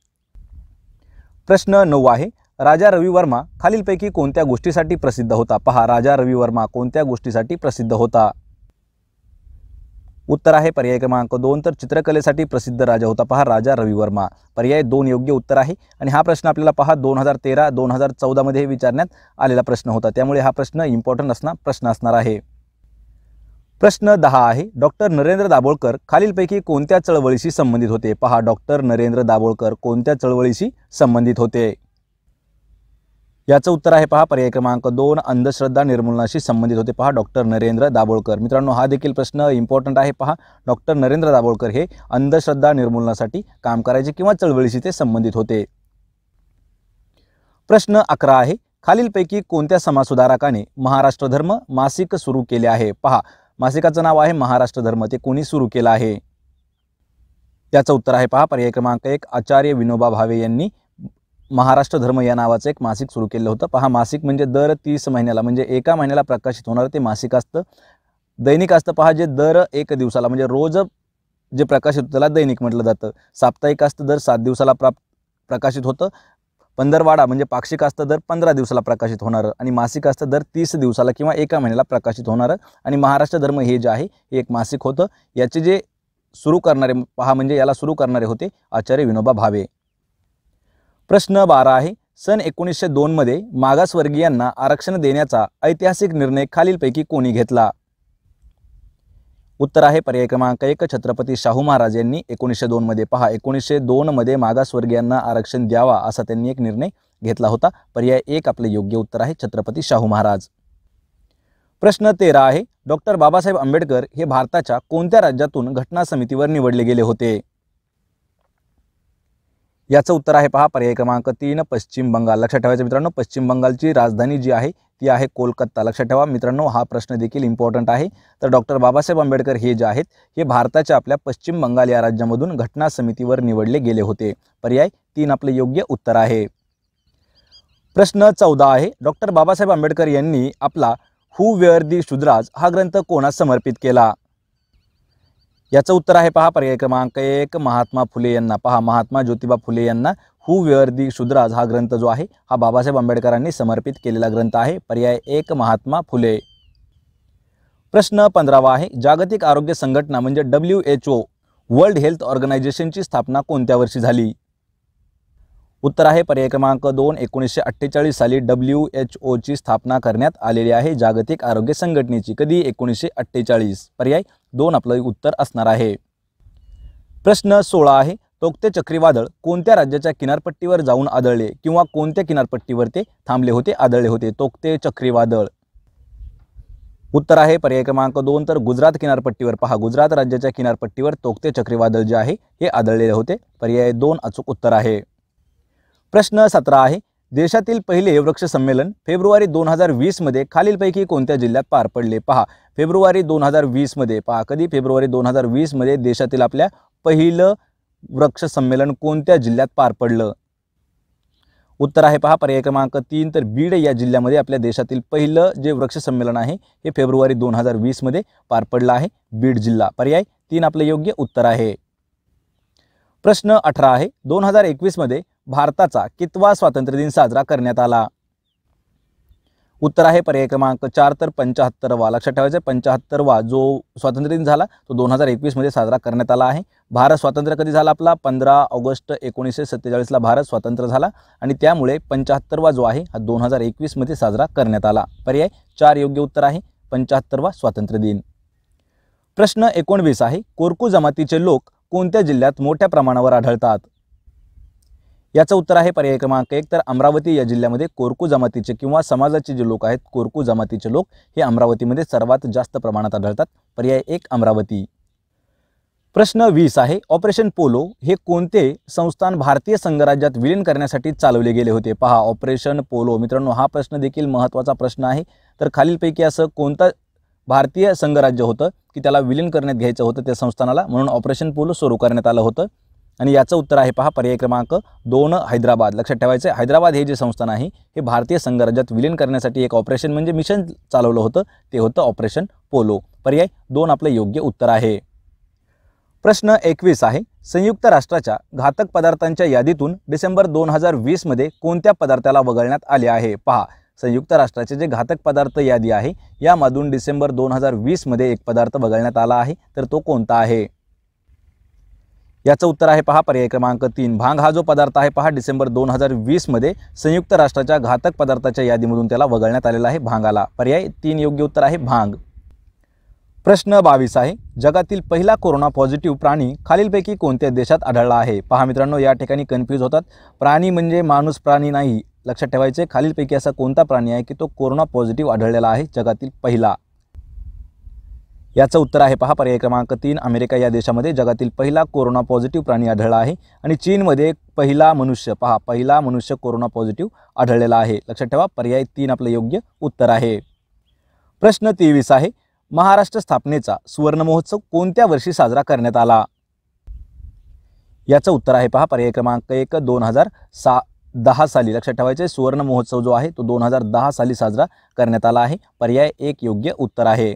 प्रश्न 9 आहे, राजा रवी वर्मा खालीलपैकी कोणत्या गोष्टीसाठी प्रसिद्ध होता? पहा, राजा रवी वर्मा कोणत्या गोष्टीसाठी प्रसिद्ध होता? उत्तर आहे पर्याय क्रमांक 2 तर चित्रकलेसाठी प्रसिद्ध राजा होता पहा राजा रवी वर्मा. पर्याय 2 योग्य उत्तर आहे. आणि हा प्रश्न आपल्याला पहा 2013-2014 मध्ये विचारण्यात आलेला प्रश्न होता, त्यामुळे हा प्रश्न इम्पॉर्टंट प्रश्न असणार आहे. प्रश्न 10 आहे, डॉक्टर नरेंद्र दाभोळकर खालीलपैकी कोणत्या चळवळीशी संबंधित होते? पहा, डॉक्टर नरेंद्र दाभोळकर कोणत्या चळवळीशी संबंधित होते? याचं उत्तर आहे पहा पर्याय क्रमांक 2 अंधश्रद्धा निर्मूलनाशी संबंधित होते पहा डॉक्टर नरेंद्र दाभोळकर. मित्रांनो, हा देखील प्रश्न इम्पॉर्टंट आहे पहा. डॉक्टर नरेंद्र दाभोळकर हे अंधश्रद्धा निर्मूलनासाठी काम करायचे किंवा चळवळीशी ते संबंधित होते. प्रश्न 11 आहे, खालीलपैकी कोणत्या समाजसुधारकाने महाराष्ट्र धर्म मासिक सुरू केले आहे? पहा, मासिकाचं नाव आहे महाराष्ट्र धर्म. ते कोणी सुरू केलं आहे? याचं उत्तर आहे पहा पर्याय क्रमांक 1 आचार्य विनोबा भावे यांनी महाराष्ट्र धर्म या नावाचं एक मासिक सुरू केलं होतं. पहा, मासिक म्हणजे दर 30 महिन्याला म्हणजे एका महिन्याला प्रकाशित होणारं ते मासिक असतं. दैनिक असतं पहा, जे दर 1 दिवसाला म्हणजे रोज जे प्रकाशित होतं त्याला दैनिक म्हटलं जातं. साप्ताहिक असतं दर 7 दिवसाला प्रकाशित होतं. पंधरवाडा म्हणजे पाक्षिक असतं दर 15 दिवसाला प्रकाशित होणारं आणि मासिक असतं दर 30 दिवसाला किंवा एका महिन्याला प्रकाशित होणारं. आणि महाराष्ट्र धर्म हे जे आहे हे एक मासिक होतं. याचे जे सुरू करणारे पहा म्हणजे याला सुरू करणारे होते आचार्य विनोबा भावे. प्रश्न 12 आहे, सन 1902 मध्ये मागासवर्गीयांना आरक्षण देण्याचा ऐतिहासिक निर्णय खालीलपैकी कोणी घेतला? उत्तर आहे पर्याय क्रमांक 1 छत्रपती शाहू महाराज यांनी 1902 मध्ये. पहा, 1902 मध्ये मागासवर्गीयांना आरक्षण द्यावा असा त्यांनी एक निर्णय घेतला होता. पर्याय 1 आपले योग्य उत्तर आहे छत्रपती शाहू महाराज. प्रश्न 13 आहे, डॉक्टर बाबासाहेब आंबेडकर हे भारताच्या कोणत्या राज्यातून घटना समितीवर निवडले गेले होते? याचं उत्तर आहे पहा पर्याय क्रमांक 3 पश्चिम बंगाल. लक्षात ठेवायचं मित्रांनो, पश्चिम बंगालची राजधानी जी आहे ती आहे कोलकाता. लक्षात ठेवा मित्रांनो, हा प्रश्न देखील इम्पॉर्टंट आहे. तर डॉक्टर बाबासाहेब आंबेडकर हे जे आहेत हे भारताच्या आपल्या पश्चिम बंगाल या राज्यामधून घटना समितीवर निवडले गेले होते. पर्याय 3 आपले योग्य उत्तर आहे. प्रश्न 14 आहे, डॉक्टर बाबासाहेब आंबेडकर यांनी आपला हू वेअर दी शुद्राज हा ग्रंथ कोणास समर्पित केला? याचं उत्तर आहे पहा पर्याय क्रमांक 1 महात्मा फुले यांना. पहा, महात्मा ज्योतिबा फुले यांना हू वेअर दी शुद्राज हा ग्रंथ जो आहे हा बाबासाहेब आंबेडकरांनी समर्पित केलेला ग्रंथ आहे. पर्याय 1 महात्मा फुले. प्रश्न 15 आहे, जागतिक आरोग्य संघटना म्हणजे WHO वर्ल्ड हेल्थ ऑर्गनायझेशनची स्थापना कोणत्या वर्षी झाली? उत्तर आहे पर्याय क्रमांक 2 1948 साली WHO ची स्थापना करण्यात आलेली आहे जागतिक आरोग्य संघटनेची. कधी? 1948. पर्याय 2 आपलं उत्तर असणार आहे. प्रश्न 16 आहे, तोक्ते चक्रीवादळ कोणत्या राज्याच्या किनारपट्टीवर जाऊन आदळले किंवा कोणत्या किनारपट्टीवर ते थांबले होते आदळले होते? तोक्ते चक्रीवादळ. उत्तर आहे पर्याय क्रमांक 2 तर गुजरात किनारपट्टीवर. पहा, गुजरात राज्याच्या किनारपट्टीवर तोक्ते चक्रीवादळ जे आहे हे आदळलेले होते. पर्याय 2 अचूक उत्तर आहे. प्रश्न 17 आहे, देशातील पहिले वृक्ष संमेलन फेब्रुवारी 2020 मध्ये खालीलपैकी कोणत्या जिल्ह्यात पार पडले? पहा, फेब्रुवारी 2020 मध्ये, पहा कधी, फेब्रुवारी 2020 मध्ये देशातील आपल्या पहिलं वृक्ष संमेलन कोणत्या जिल्ह्यात पार पडलं? उत्तर आहे पहा पर्याय क्रमांक 3, तर बीड या जिल्ह्यामध्ये आपल्या देशातील पहिलं जे वृक्ष संमेलन आहे हे फेब्रुवारी 2020 मध्ये पार पडलं आहे, बीड जिल्हा. पर्याय 3 आपले योग्य उत्तर आहे. प्रश्न 18 आहे, 2021 मध्ये भारताचा कितवा स्वातंत्र्य दिन साजरा करण्यात आला? उत्तर आहे पर्याय क्रमांक 4, तर 75वा. लक्षात ठेवायचं, 75वा जो स्वातंत्र्य दिन झाला तो 2021 मध्ये साजरा करण्यात आला आहे. भारत स्वातंत्र्य कधी झाला आपला? 15 ऑगस्ट 1947ला भारत स्वतंत्र झाला आणि त्यामुळे 75वा जो आहे हा 2021 मध्ये साजरा करण्यात आला. पर्याय 4 योग्य उत्तर आहे, 75वा स्वातंत्र्य दिन. प्रश्न 19 आहे, कोरकू जमातीचे लोक कोणत्या जिल्ह्यात मोठ्या प्रमाणावर आढळतात? याचं उत्तर आहे पर्याय क्रमांक 1, तर अमरावती या जिल्ह्यामध्ये कोरकू जमातीचे किंवा समाजाचे जे लोक आहेत, कोरकू जमातीचे लोक हे अमरावतीमध्ये सर्वात जास्त प्रमाणात आढळतात. पर्याय 1 अमरावती. प्रश्न 20 आहे, ऑपरेशन पोलो हे कोणते संस्थान भारतीय संघराज्यात विलीन करण्यासाठी चालवले गेले होते? पहा, ऑपरेशन पोलो. मित्रांनो, हा प्रश्न देखील महत्त्वाचा प्रश्न आहे. तर खालीलपैकी असं कोणतं भारतीय संघराज्य होतं की त्याला विलीन करण्यात घ्यायचं होतं त्या संस्थानाला, म्हणून ऑपरेशन पोलो सुरू करण्यात आलं होतं? आणि याचं उत्तर आहे पहा पर्याय क्रमांक 2 हैदराबाद. लक्षात ठेवायचं, हैदराबाद हे जे संस्थान आहे हे भारतीय संघराज्यात विलीन करण्यासाठी एक ऑपरेशन म्हणजे मिशन चालवलं होतं, ते होतं ऑपरेशन पोलो. पर्याय 2 आपलं योग्य उत्तर आहे. प्रश्न 21 आहे, संयुक्त राष्ट्राच्या घातक पदार्थांच्या यादीतून डिसेंबर 2020 मध्ये कोणत्या पदार्थाला वगळण्यात आले आहे? पहा, संयुक्त राष्ट्राचे जे घातक पदार्थ यादी आहे यामधून डिसेंबर 2020 मध्ये एक पदार्थ वगळण्यात आला आहे, तर तो कोणता आहे? याचं उत्तर आहे पहा पर्याय क्रमांक 3 भांग. हा जो पदार्थ आहे पहा डिसेंबर 2020 मध्ये संयुक्त राष्ट्राच्या घातक पदार्थाच्या यादीमधून त्याला वगळण्यात आलेला आहे, भांगाला. पर्याय 3 योग्य उत्तर आहे, भांग. प्रश्न 22 आहे, जगातील पहिला कोरोना पॉझिटिव्ह प्राणी खालीलपैकी कोणत्या देशात आढळला आहे? पहा मित्रांनो, या ठिकाणी कन्फ्यूज होतात. प्राणी म्हणजे माणूस प्राणी नाही. लक्षात ठेवायचे, खालीलपैकी असा कोणता प्राणी आहे की तो कोरोना पॉझिटिव्ह आढळलेला आहे जगातील पहिला? याचं उत्तर आहे पहा पर्याय क्रमांक 3 अमेरिका या देशामध्ये जगातील पहिला कोरोना पॉझिटिव्ह प्राणी आढळला आहे. आणि चीनमध्ये पहिला मनुष्य, पहा पहिला मनुष्य कोरोना पॉझिटिव्ह आढळलेला आहे. लक्षात ठेवा, पर्याय 3 आपलं योग्य उत्तर आहे. प्रश्न 23 आहे, महाराष्ट्र स्थापनेचा सुवर्ण महोत्सव कोणत्या वर्षी साजरा करण्यात आला? याचं उत्तर आहे पहा पर्याय क्रमांक 1 2010 साली. लक्षात ठेवायचे, सुवर्ण महोत्सव जो आहे तो 2010 साली साजरा करण्यात आला आहे. पर्याय 1 योग्य उत्तर आहे.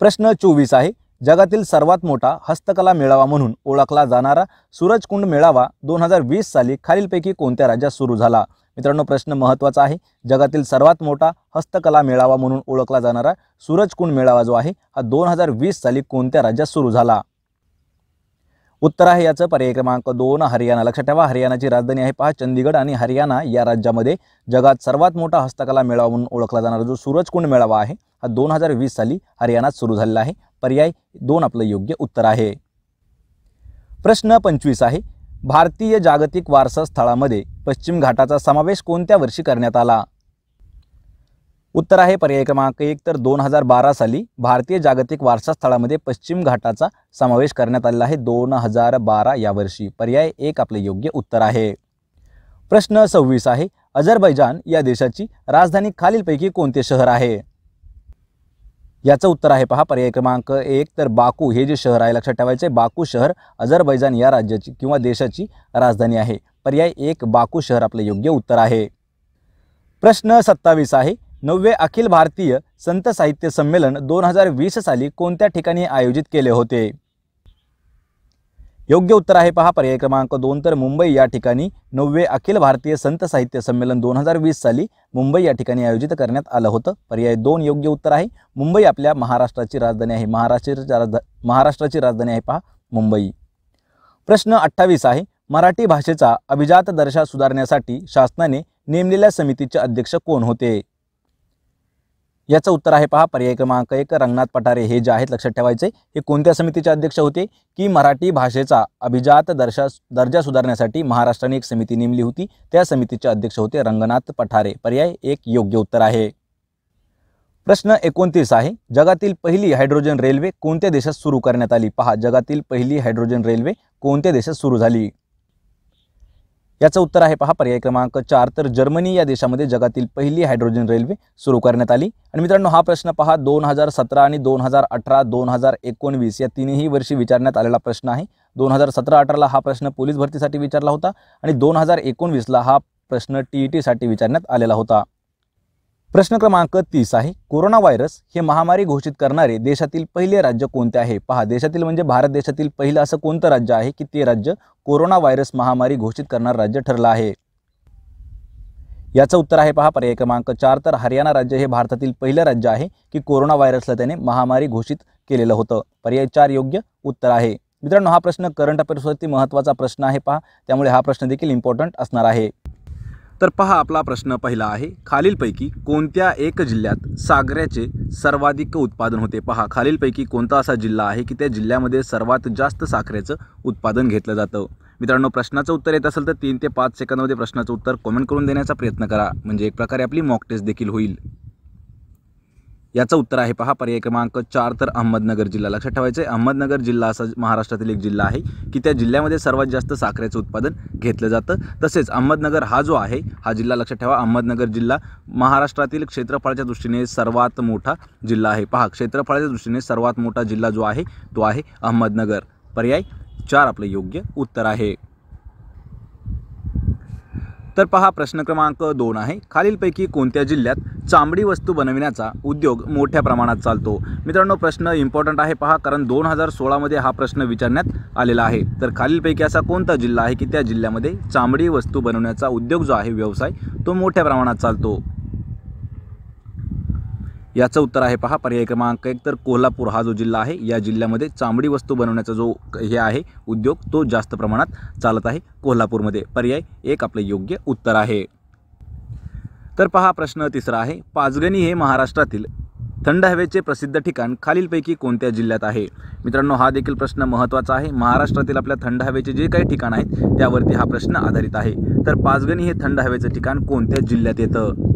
प्रश्न 24 आहे, जगातील सर्वात मोठा हस्तकला मेळावा म्हणून ओळखला जाणारा सूरजकुंड मेळावा 2020 साली खालीलपैकी कोणत्या राज्यात सुरू झाला? मित्रांनो, प्रश्न महत्त्वाचा आहे. जगातील सर्वात मोठा हस्तकला मेळावा म्हणून ओळखला जाणारा सूरजकुंड मेळावा जो आहे हा 2020 साली कोणत्या राज्यात सुरू झाला? उत्तर आहे याचं पर्याय क्रमांक 2 हरियाणा. लक्षात ठेवा, हरियाणाची राजधानी आहे पहा चंदीगड आणि हरियाणा या राज्यामध्ये जगात सर्वात मोठा हस्तकला मेळावा म्हणून ओळखला जाणारा जो सूरजकुंड मेळावा आहे हा 2020 साली हरियाणात सुरू झालेला आहे. पर्याय 2 आपलं योग्य उत्तर आहे. प्रश्न 25 आहे, भारतीय जागतिक वारसा स्थळामध्ये पश्चिम घाटाचा समावेश कोणत्या वर्षी करण्यात आला? उत्तर आहे पर्याय क्रमांक 1 तर 2012 साली भारतीय जागतिक वारसा स्थळामध्ये पश्चिम घाटाचा समावेश करण्यात आलेला आहे 2012 या वर्षी. पर्याय 1 आपले योग्य उत्तर आहे. प्रश्न 26 आहे, अझरबैजान या देशाची राजधानी खालीलपैकी कोणते शहर आहे? याचं उत्तर आहे पहा पर्याय क्रमांक 1 तर बाकू हे जे शहर आहे. लक्षात ठेवायचे, बाकू शहर अझरबैजान या राज्याची किंवा देशाची राजधानी आहे. पर्याय 1 बाकू शहर आपले योग्य उत्तर आहे. प्रश्न 27 आहे, 9वे अखिल भारतीय संत साहित्य संमेलन 2020 साली कोणत्या ठिकाणी आयोजित केले होते? योग्य उत्तर आहे पहा पर्याय क्रमांक 2 तर मुंबई या ठिकाणी 9वे अखिल भारतीय संत साहित्य संमेलन 2020 साली मुंबई या ठिकाणी आयोजित करण्यात आलं होतं. पर्याय 2 योग्य उत्तर आहे. मुंबई आपल्या महाराष्ट्राची राजधानी आहे. महाराष्ट्राची राजधानी आहे पहा मुंबई. प्रश्न 28 आहे, मराठी भाषेचा अभिजात दर्जा सुधारण्यासाठी शासनाने नेमलेल्या समितीचे अध्यक्ष कोण होते? याचं उत्तर आहे पहा पर्याय क्रमांक 1 रंगनाथ पठारे हे जे आहेत. लक्षात ठेवायचे, हे कोणत्या समितीचे अध्यक्ष होते की मराठी भाषेचा अभिजात दर्जा सुधारण्यासाठी महाराष्ट्राने एक समिती नेमली होती. त्या समितीचे अध्यक्ष होते रंगनाथ पठारे. पर्याय 1 योग्य उत्तर आहे. प्रश्न 29 आहे, जगातील पहिली हायड्रोजन रेल्वे कोणत्या देशात सुरू करण्यात आली? पहा, जगातील पहिली हायड्रोजन रेल्वे कोणत्या देशात सुरू झाली? याचं उत्तर आहे पहा पर्याय क्रमांक 4. तर जर्मनी या देशामध्ये जगातील पहिली हायड्रोजन रेल्वे सुरू करण्यात आली. आणि मित्रांनो, हा प्रश्न पहा 2017 आणि 2018 2019 या तिन्ही वर्षी विचारण्यात आलेला प्रश्न आहे. 2017-18ला हा प्रश्न पोलीस भरतीसाठी विचारला होता आणि 2019ला हा प्रश्न TET साठी विचारण्यात आलेला होता. प्रश्न क्रमांक 30 आहे, कोरोना व्हायरस हे महामारी घोषित करणारे देशातील पहिले राज्य कोणते आहे? पहा, देशातील म्हणजे भारत देशातील पहिलं असं कोणतं राज्य आहे की ते राज्य कोरोना व्हायरस महामारी घोषित करणारं राज्य ठरलं आहे? याचं उत्तर आहे पहा पर्याय क्रमांक 4. तर हरियाणा राज्य हे भारतातील पहिलं राज्य आहे की कोरोना व्हायरसला त्याने महामारी घोषित केलेलं होतं. पर्याय 4 योग्य उत्तर आहे. मित्रांनो, हा प्रश्न करंट अफेअर्सवरती महत्त्वाचा प्रश्न आहे पहा, त्यामुळे हा प्रश्न देखील इम्पॉर्टंट असणार आहे. तर पहा, आपला प्रश्न पहिला आहे, खालीलपैकी कोणत्या एक जिल्ह्यात सागराचे सर्वाधिक उत्पादन होते? पहा, खालीलपैकी कोणता असा जिल्हा आहे की त्या जिल्ह्यामध्ये सर्वात जास्त साखरेचं उत्पादन घेतलं जातं? मित्रांनो, प्रश्नाचं उत्तर येत असेल तर 3 ते 5 सेकंदामध्ये प्रश्नाचं उत्तर कमेंट करून देण्याचा प्रयत्न करा, म्हणजे एक प्रकारे आपली मॉक टेस्ट देखील होईल. याचं उत्तर आहे पहा पर्याय क्रमांक 4. तर अहमदनगर जिल्हा. लक्षात ठेवायचं आहे, अहमदनगर जिल्हा असा महाराष्ट्रातील एक जिल्हा आहे की त्या जिल्ह्यामध्ये सर्वात जास्त साखरेचं उत्पादन घेतलं जातं. तसेच अहमदनगर हा जो आहे हा जिल्हा, लक्षात ठेवा, अहमदनगर जिल्हा महाराष्ट्रातील क्षेत्रफळाच्या दृष्टीने सर्वात मोठा जिल्हा आहे. पहा, क्षेत्रफळाच्या दृष्टीने सर्वात मोठा जिल्हा जो आहे तो आहे अहमदनगर. पर्याय 4 आपलं योग्य उत्तर आहे. तर पहा, प्रश्न क्रमांक 2 आहे, खालीलपैकी कोणत्या जिल्ह्यात चामडी वस्तू बनविण्याचा उद्योग मोठ्या प्रमाणात चालतो? मित्रांनो, प्रश्न इम्पॉर्टंट आहे पहा, कारण 2016मध्ये हा प्रश्न विचारण्यात आलेला आहे. तर खालीलपैकी असा कोणता जिल्हा आहे की त्या जिल्ह्यामध्ये चामडी वस्तू बनवण्याचा उद्योग जो आहे, व्यवसाय, तो मोठ्या प्रमाणात चालतो? याचं उत्तर आहे पहा पर्याय क्रमांक 1. तर कोल्हापूर हा जो जिल्हा आहे या जिल्ह्यामध्ये चामडी वस्तू बनवण्याचा जो हे आहे उद्योग तो जास्त प्रमाणात चालत आहे कोल्हापूरमध्ये. पर्याय 1 आपलं योग्य उत्तर आहे. तर पहा, प्रश्न तिसरा आहे, पाचगणी हे महाराष्ट्रातील थंड हवेचे प्रसिद्ध ठिकाण खालीलपैकी कोणत्या जिल्ह्यात आहे? मित्रांनो, हा देखील प्रश्न महत्त्वाचा आहे. महाराष्ट्रातील आपल्या थंड हवेचे जे काही ठिकाण आहेत त्यावरती हा प्रश्न आधारित आहे. तर पाचगणी हे थंड हवेचं ठिकाण कोणत्या जिल्ह्यात येतं?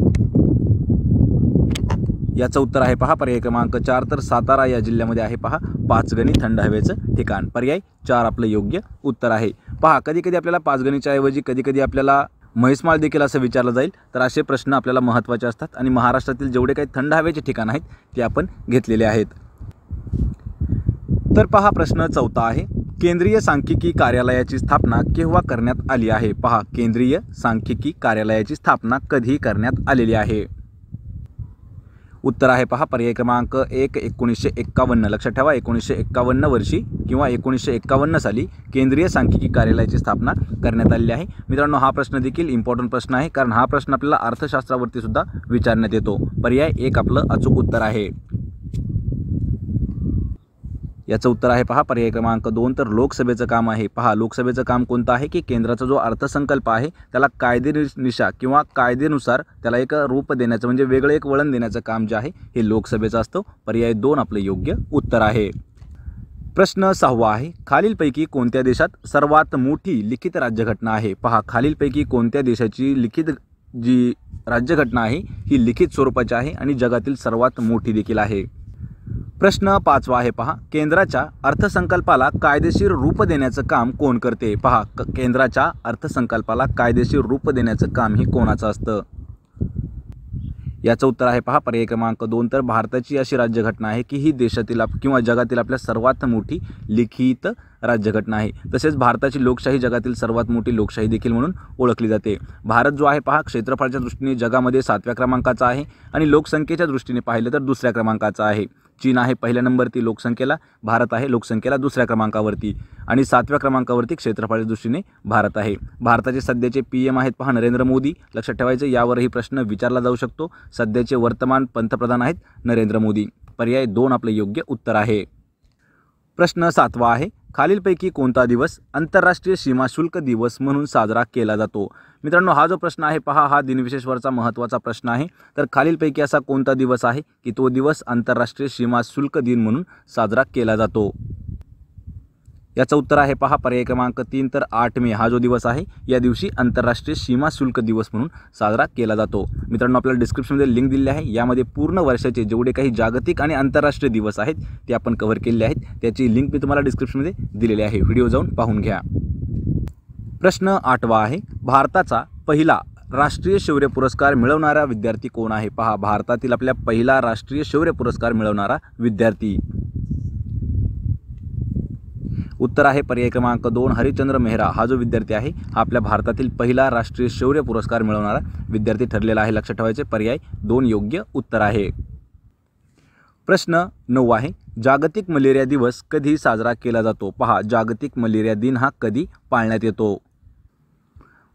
याचं उत्तर आहे पहा पर्याय क्रमांक 4. तर सातारा या जिल्ह्यामध्ये आहे पहा पाचगणी थंड हवेचं ठिकाण. पर्याय 4 आपलं योग्य उत्तर आहे. पहा, कधी कधी आपल्याला पाचगणीच्या ऐवजी कधी कधी आपल्याला म्हैसमाळ देखील असं विचारलं जाईल. तर असे प्रश्न आपल्याला महत्त्वाचे असतात आणि महाराष्ट्रातील जेवढे काही थंड हवेचे ठिकाण आहेत ते आपण घेतलेले आहेत. तर पहा, प्रश्न 4 आहे, केंद्रीय सांख्यिकी कार्यालयाची स्थापना केव्हा करण्यात आली आहे? पहा, केंद्रीय सांख्यिकी कार्यालयाची स्थापना कधी करण्यात आलेली आहे? उत्तर आहे पहा पर्याय क्रमांक 1 1951. लक्षात ठेवा, 1951 वर्षी किंवा 1951 साली केंद्रीय सांख्यिकी कार्यालयाची स्थापना करण्यात आलेली आहे. मित्रांनो, हा प्रश्न देखील इम्पॉर्टंट प्रश्न आहे, कारण हा प्रश्न आपल्याला अर्थशास्त्रावरती सुद्धा विचारण्यात येतो. पर्याय 1 आपलं अचूक उत्तर आहे. याचं उत्तर आहे पहा पर्याय क्रमांक 2. तर लोकसभेचं काम आहे. पहा, लोकसभेचं काम कोणतं आहे की केंद्राचा जो अर्थसंकल्प आहे त्याला कायदेनिशा किंवा कायदेनुसार त्याला एक रूप देण्याचं, म्हणजे वेगळं एक वळण देण्याचं काम जे आहे हे लोकसभेचं असतं. पर्याय 2 आपलं योग्य उत्तर आहे. प्रश्न 6 आहे, खालीलपैकी कोणत्या देशात सर्वात मोठी लिखित राज्यघटना आहे? पहा, खालीलपैकी कोणत्या देशाची लिखित जी राज्यघटना आहे ही लिखित स्वरूपाची आहे आणि जगातील सर्वात मोठी देखील आहे? प्रश्न 5 आहे पहा, केंद्राच्या अर्थसंकल्पाला कायदेशीर रूप देण्याचं काम कोण करते? पहा, केंद्राच्या अर्थसंकल्पाला कायदेशीर रूप देण्याचं काम हे कोणाचं असतं? याचं उत्तर आहे पहा पर्याय क्रमांक 2. तर भारताची अशी राज्यघटना आहे की ही देशातील किंवा जगातील आपल्या सर्वात मोठी लिखित राज्यघटना आहे. तसेच भारताची लोकशाही जगातील सर्वात मोठी लोकशाही देखील म्हणून ओळखली जाते. भारत जो आहे पहा, क्षेत्रफळाच्या दृष्टीने जगामध्ये 7व्या क्रमांकाचा आहे आणि लोकसंख्येच्या दृष्टीने पाहिलं तर 2ऱ्या क्रमांकाचा आहे. चीन आहे पहिल्या नंबरवरती लोकसंख्येला, भारत आहे लोकसंख्येला 2ऱ्या क्रमांकावरती आणि 7व्या क्रमांकावरती क्षेत्रफळाच्या दृष्टीने भारत आहे. भारताचे सध्याचे PM आहेत पहा नरेंद्र मोदी. लक्षात ठेवायचं, यावरही प्रश्न विचारला जाऊ शकतो. सध्याचे वर्तमान पंतप्रधान आहेत नरेंद्र मोदी. पर्याय 2 आपलं योग्य उत्तर आहे. प्रश्न 7 आहे, खालीलपैकी कोणता दिवस आंतरराष्ट्रीय सीमाशुल्क दिवस म्हणून साजरा केला जातो? मित्रांनो, हा जो प्रश्न आहे पहा, हा दिनविशेषवरचा महत्त्वाचा प्रश्न आहे. तर खालीलपैकी असा कोणता दिवस आहे की तो दिवस आंतरराष्ट्रीय सीमाशुल्क दिन म्हणून साजरा केला जातो? याचं उत्तर आहे पहा पर्याय क्रमांक 3. तर 8 मे हा जो दिवस आहे या दिवशी आंतरराष्ट्रीय सीमाशुल्क दिवस म्हणून साजरा केला जातो. मित्रांनो, आपल्याला डिस्क्रिप्शनमध्ये लिंक दिली आहे, यामध्ये पूर्ण वर्षाचे जेवढे काही जागतिक आणि आंतरराष्ट्रीय दिवस आहेत ते आपण कव्हर केलेले आहेत. त्याची लिंक मी तुम्हाला डिस्क्रिप्शनमध्ये दिलेली आहे, व्हिडिओ जाऊन पाहून घ्या. प्रश्न 8वा आहे, भारताचा पहिला राष्ट्रीय शौर्य पुरस्कार मिळवणारा विद्यार्थी कोण आहे? पहा, भारतातील आपल्या पहिला राष्ट्रीय शौर्य पुरस्कार मिळवणारा विद्यार्थी. उत्तर आहे पर्याय क्रमांक 2 हरिश्चंद्र मेहरा. हा जो विद्यार्थी आहे हा आपल्या भारतातील पहिला राष्ट्रीय शौर्य पुरस्कार मिळवणारा विद्यार्थी ठरलेला आहे. लक्षात ठेवायचे, पर्याय 2 योग्य उत्तर आहे. प्रश्न 9 आहे, जागतिक मलेरिया दिवस कधी साजरा केला जातो? पहा, जागतिक मलेरिया दिन हा कधी पाळण्यात येतो?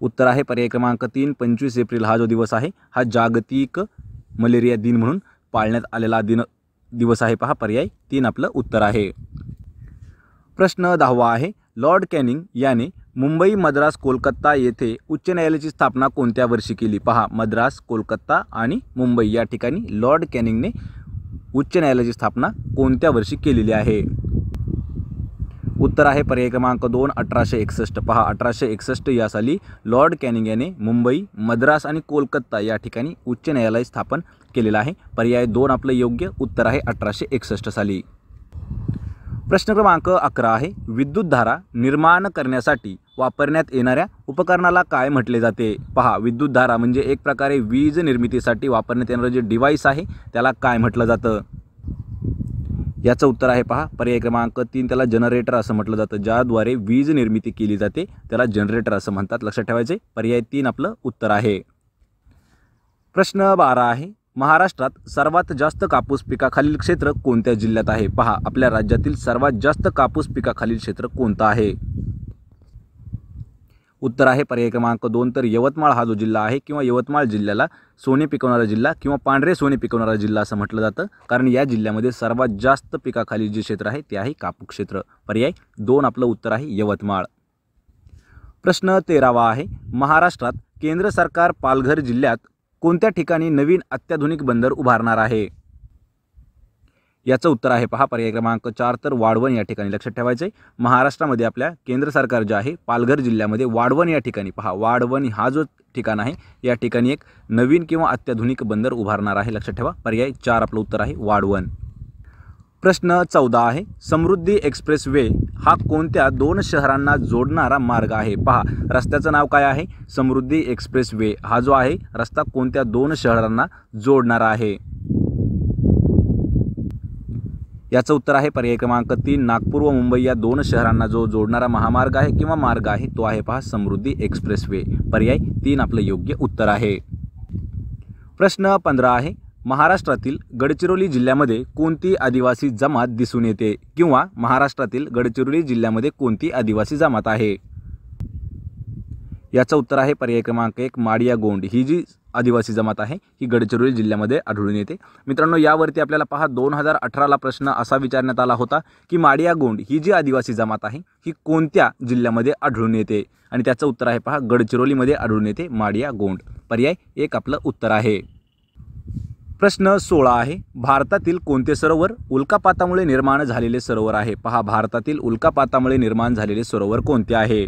उत्तर आहे पर्याय क्रमांक 3 25 एप्रिल. हा जो दिवस आहे हा जागतिक मलेरिया दिन म्हणून पाळण्यात आलेला दिवस आहे. पहा, पर्याय 3 आपलं उत्तर आहे. प्रश्न 10वा आहे, लॉर्ड कॅनिंग याने मुंबई, मद्रास, कोलकाता येथे उच्च न्यायालयाची स्थापना कोणत्या वर्षी केली? पहा, मद्रास, कोलकाता आणि मुंबई या ठिकाणी लॉर्ड कॅनिंगने उच्च न्यायालयाची स्थापना कोणत्या वर्षी केलेली आहे? उत्तर आहे पर्याय क्रमांक 2 1861. पहा, 1861 या साली लॉर्ड कॅनिंग याने मुंबई, मद्रास आणि कोलकाता या ठिकाणी उच्च न्यायालय स्थापन केलेलं आहे. पर्याय 2 आपलं योग्य उत्तर आहे 1861 साली. प्रश्न क्रमांक 11 आहे, विद्युतधारा निर्माण करण्यासाठी वापरण्यात येणाऱ्या उपकरणाला काय म्हटले जाते? पहा, विद्युतधारा म्हणजे एक प्रकारे वीज निर्मितीसाठी वापरण्यात येणारं जे डिव्हाइस आहे त्याला काय म्हटलं जातं? याचं उत्तर आहे पहा पर्याय क्रमांक 3 त्याला जनरेटर असं म्हटलं जातं. ज्याद्वारे वीज निर्मिती केली जाते त्याला जनरेटर असं म्हणतात. लक्षात ठेवायचे, पर्याय 3 आपलं उत्तर आहे. प्रश्न 12 आहे, महाराष्ट्रात सर्वात जास्त कापूस पिकाखालील क्षेत्र कोणत्या जिल्ह्यात आहे? पहा, आपल्या राज्यातील सर्वात जास्त कापूस पिकाखालील क्षेत्र कोणतं आहे? उत्तर आहे पर्याय क्रमांक 2 तर यवतमाळ हा जो जिल्हा आहे किंवा यवतमाळ जिल्ह्याला सोने पिकवणारा जिल्हा किंवा पांढरे सोने पिकवणारा जिल्हा असं म्हटलं जातं, कारण या जिल्ह्यामध्ये सर्वात जास्त पिकाखालील जे क्षेत्र आहे ते आहे कापूस क्षेत्र. पर्याय 2 आपलं उत्तर आहे यवतमाळ. प्रश्न 13वा आहे, महाराष्ट्रात केंद्र सरकार पालघर जिल्ह्यात कोणत्या ठिकाणी नवीन अत्याधुनिक बंदर उभारणार आहे? याचं उत्तर आहे पहा पर्याय क्रमांक 4 तर वाढवण या ठिकाणी. लक्षात ठेवायचे, महाराष्ट्रामध्ये आपल्या केंद्र सरकार जे आहे पालघर जिल्ह्यामध्ये वाढवण या ठिकाणी, पहा वाढवण हा जो ठिकाण आहे या ठिकाणी एक नवीन किंवा अत्याधुनिक बंदर उभारणार आहे. लक्षात ठेवा, पर्याय 4 आपलं उत्तर आहे वाढवण. प्रश्न 14 आहे, समृद्धी एक्सप्रेस वे हा कोणत्या 2 शहरांना जोडणारा मार्ग आहे? पहा, रस्त्याचं नाव काय आहे? समृद्धी एक्सप्रेस वे. हा जो आहे रस्ता कोणत्या 2 शहरांना जोडणारा आहे? याचं उत्तर आहे पर्याय क्रमांक 3 नागपूर व मुंबई या 2 शहरांना जो जोडणारा महामार्ग आहे किंवा मार्ग आहे तो आहे पहा समृद्धी एक्सप्रेस वे. पर्याय 3 आपलं योग्य उत्तर आहे. प्रश्न 15 आहे, महाराष्ट्रातील गडचिरोली जिल्ह्यामध्ये कोणती आदिवासी जमात दिसून येते? किंवा महाराष्ट्रातील गडचिरोली जिल्ह्यामध्ये कोणती आदिवासी जमात आहे? याचं उत्तर आहे पर्याय क्रमांक 1 माडिया गोंड. ही जी आदिवासी जमात आहे ही गडचिरोली जिल्ह्यामध्ये आढळून येते. मित्रांनो, यावरती आपल्याला पहा 2018ला प्रश्न असा विचारण्यात आला होता की माडिया गोंड ही जी आदिवासी जमात आहे ही कोणत्या जिल्ह्यामध्ये आढळून येते? आणि त्याचं उत्तर आहे पहा गडचिरोलीमध्ये आढळून येते माडिया गोंड. पर्याय 1 आपलं उत्तर आहे. प्रश्न 16 आहे, भारतातील कोणते सरोवर उल्कापातामुळे निर्माण झालेले सरोवर आहे? पहा, भारतातील उल्कापातामुळे निर्माण झालेले सरोवर कोणते आहे?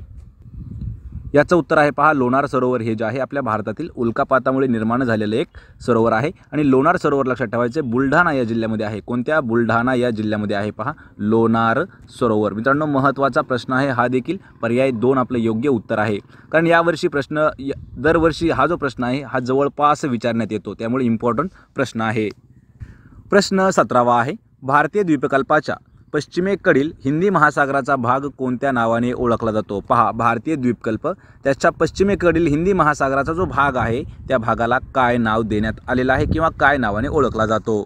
याचं उत्तर आहे पहा लोणार सरोवर. हे जे आहे आपल्या भारतातील उल्कापातामुळे निर्माण झालेले एक सरोवर आहे आणि लोणार सरोवर लक्षात ठेवायचे बुलढाणा या जिल्ह्यामध्ये आहे. कोणत्या? बुलढाणा या जिल्ह्यामध्ये आहे पहा लोणार सरोवर. मित्रांनो, महत्त्वाचा प्रश्न आहे हा देखील. पर्याय 2 आपलं योग्य उत्तर आहे. कारण यावर्षी प्रश्न दरवर्षी हा जो प्रश्न आहे हा जवळपास विचारण्यात येतो, त्यामुळे इम्पॉर्टंट प्रश्न आहे. प्रश्न 17वा आहे, भारतीय द्वीपकल्पाच्या पश्चिमेकडील हिंदी महासागराचा भाग कोणत्या नावाने ओळखला जातो? पहा, भारतीय द्वीपकल्प त्याच्या पश्चिमेकडील हिंदी महासागराचा जो भाग आहे त्या भागाला काय नाव देण्यात आलेलं आहे किंवा काय नावाने ओळखला जातो?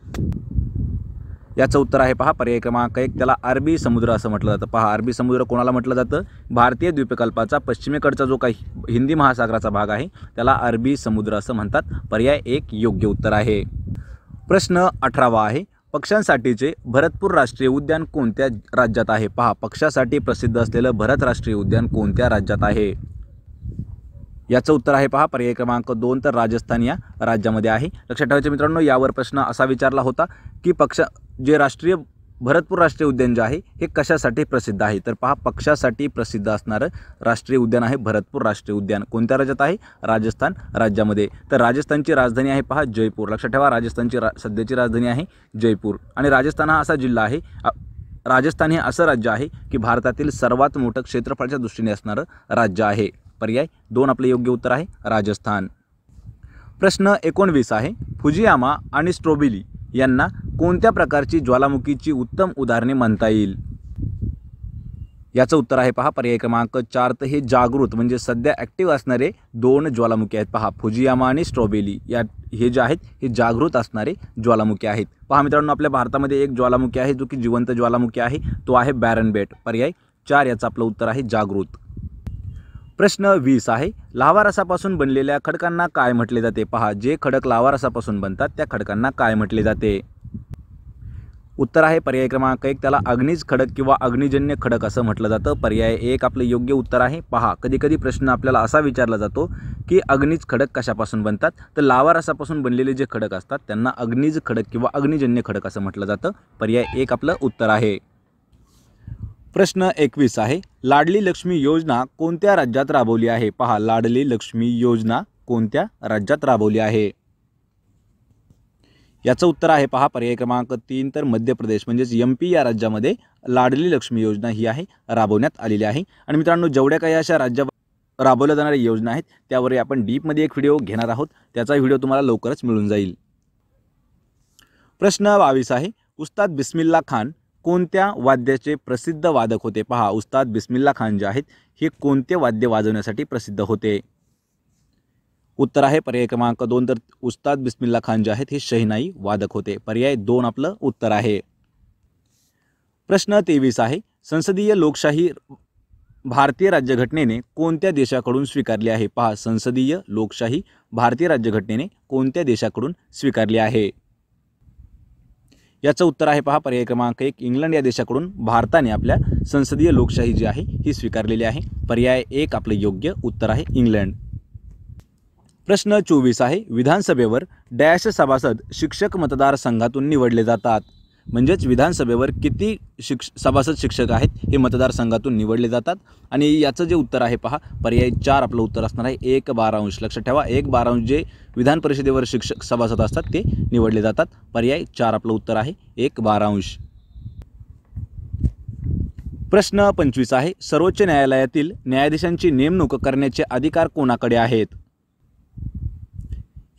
याचं उत्तर आहे पहा पर्याय क्रमांक 1 त्याला अरबी समुद्र असं म्हटलं जातं. पहा, अरबी समुद्र कोणाला म्हटलं जातं? भारतीय द्वीपकल्पाचा पश्चिमेकडचा जो काही हिंदी महासागराचा भाग आहे त्याला अरबी समुद्र असं म्हणतात. पर्याय 1 योग्य उत्तर आहे. प्रश्न 18वा आहे, पक्ष्यांसाठीचे भरतपूर राष्ट्रीय उद्यान कोणत्या राज्यात आहे? पहा, पक्ष्यासाठी प्रसिद्ध असलेलं भरत राष्ट्रीय उद्यान कोणत्या राज्यात आहे? याचं उत्तर आहे पहा पर्याय क्रमांक 2 तर राजस्थान या राज्यामध्ये आहे. लक्षात ठेवायचे मित्रांनो, यावर प्रश्न असा विचारला होता की जे राष्ट्रीय भरतपूर राष्ट्रीय उद्यान जे आहे हे कशासाठी प्रसिद्ध आहे? तर पहा, पक्ष्यासाठी प्रसिद्ध असणारं राष्ट्रीय उद्यान आहे भरतपूर राष्ट्रीय उद्यान. कोणत्या राज्यात आहे? राजस्थान राज्यामध्ये. तर राजस्थानची राजधानी आहे पहा जयपूर. लक्षात ठेवा, राजस्थानची सध्याची राजधानी आहे जयपूर. आणि राजस्थान हा असा जिल्हा आहे राजस्थान हे असं राज्य आहे की भारतातील सर्वात मोठं क्षेत्रफळाच्या दृष्टीने असणारं राज्य आहे. पर्याय 2 आपले योग्य उत्तर आहे राजस्थान. प्रश्न 19 आहे, फुजियामा आणि स्ट्रोबेली यांना कोणत्या प्रकारची ज्वालामुखीची उत्तम उदाहरणे म्हणता येईल? याचं उत्तर आहे पहा पर्याय क्रमांक 4. तर हे जागृत म्हणजे सध्या ॲक्टिव्ह असणारे 2 ज्वालामुखी आहेत. पहा फुजियामा आणि स्ट्रॉबेरी हे जे आहेत हे जागृत असणारे ज्वालामुखी आहेत. पहा मित्रांनो, आपल्या भारतामध्ये एक ज्वालामुखी आहे जो की जिवंत ज्वालामुखी आहे, तो आहे बॅरन बेट. पर्याय 4 याचं आपलं उत्तर आहे जागृत. प्रश्न 20 आहे, लाव्हा रसापासून बनलेल्या खडकांना काय म्हटले जाते? पहा, जे खडक लाव्हा रसापासून बनतात त्या खडकांना काय म्हटले जाते? उत्तर आहे पर्याय क्रमांक 1, त्याला अग्निज खडक किंवा अग्निजन्य खडक असं म्हटलं जातं. पर्याय 1 आपलं योग्य उत्तर आहे. पहा, कधीकधी प्रश्न आपल्याला असा विचारला जातो की अग्निज खडक कशापासून बनतात, तर लावा रसापासून बनलेले जे खडक असतात त्यांना अग्निज खडक किंवा अग्निजन्य खडक असं म्हटलं जातं. पर्याय 1 आपलं उत्तर आहे. प्रश्न 21 आहे, लाडली लक्ष्मी योजना कोणत्या राज्यात राबवली आहे? पहा, लाडली लक्ष्मी योजना कोणत्या राज्यात राबवली आहे? याचं उत्तर आहे पहा पर्याय क्रमांक 3, तर मध्य प्रदेश म्हणजेच MP या राज्यामध्ये लाडली लक्ष्मी योजना ही आहे राबवण्यात आलेली आहे. आणि मित्रांनो, जेवढ्या काही अशा राज्यात राबवल्या जाणाऱ्या योजना आहेत त्यावर आपण डीपमध्ये एक व्हिडिओ घेणार आहोत. त्याचा व्हिडिओ तुम्हाला लवकरच मिळून जाईल. प्रश्न 22 आहे, उस्ताद बिस्मिल्ला खान कोणत्या वाद्याचे प्रसिद्ध वादक होते? पहा, उस्ताद बिस्मिल्ला खान जे आहेत हे कोणते वाद्य वाजवण्यासाठी प्रसिद्ध होते? उत्तर आहे पर्याय क्रमांक 2, तर उस्ताद बिस्मिल्ला खान जे आहेत हे शहनाई वादक होते. पर्याय 2 आपलं उत्तर आहे. प्रश्न 23 आहे, संसदीय लोकशाही भारतीय राज्यघटनेने कोणत्या देशाकडून स्वीकारली आहे? पहा, संसदीय लोकशाही भारतीय राज्यघटनेने कोणत्या देशाकडून स्वीकारली आहे? याचं उत्तर आहे पहा पर्याय क्रमांक 1, इंग्लंड या देशाकडून भारताने आपल्या संसदीय लोकशाही जी आहे ही स्वीकारलेली आहे. पर्याय 1 आपलं योग्य उत्तर आहे इंग्लंड. प्रश्न 24 आहे, विधानसभेवर डॅश सभासद शिक्षक मतदारसंघातून निवडले जातात? म्हणजेच विधानसभेवर किती सभासद शिक्षक आहेत हे मतदारसंघातून निवडले जातात? आणि याचं जे उत्तर आहे पहा पर्याय 4 आपलं उत्तर असणार आहे 1/12. लक्षात ठेवा, 1/12 जे विधान परिषदेवर शिक्षक सभासद असतात ते निवडले जातात. पर्याय 4 आपलं उत्तर आहे 1/12. प्रश्न 25 आहे, सर्वोच्च न्यायालयातील न्यायाधीशांची नेमणूक करण्याचे अधिकार कोणाकडे आहेत?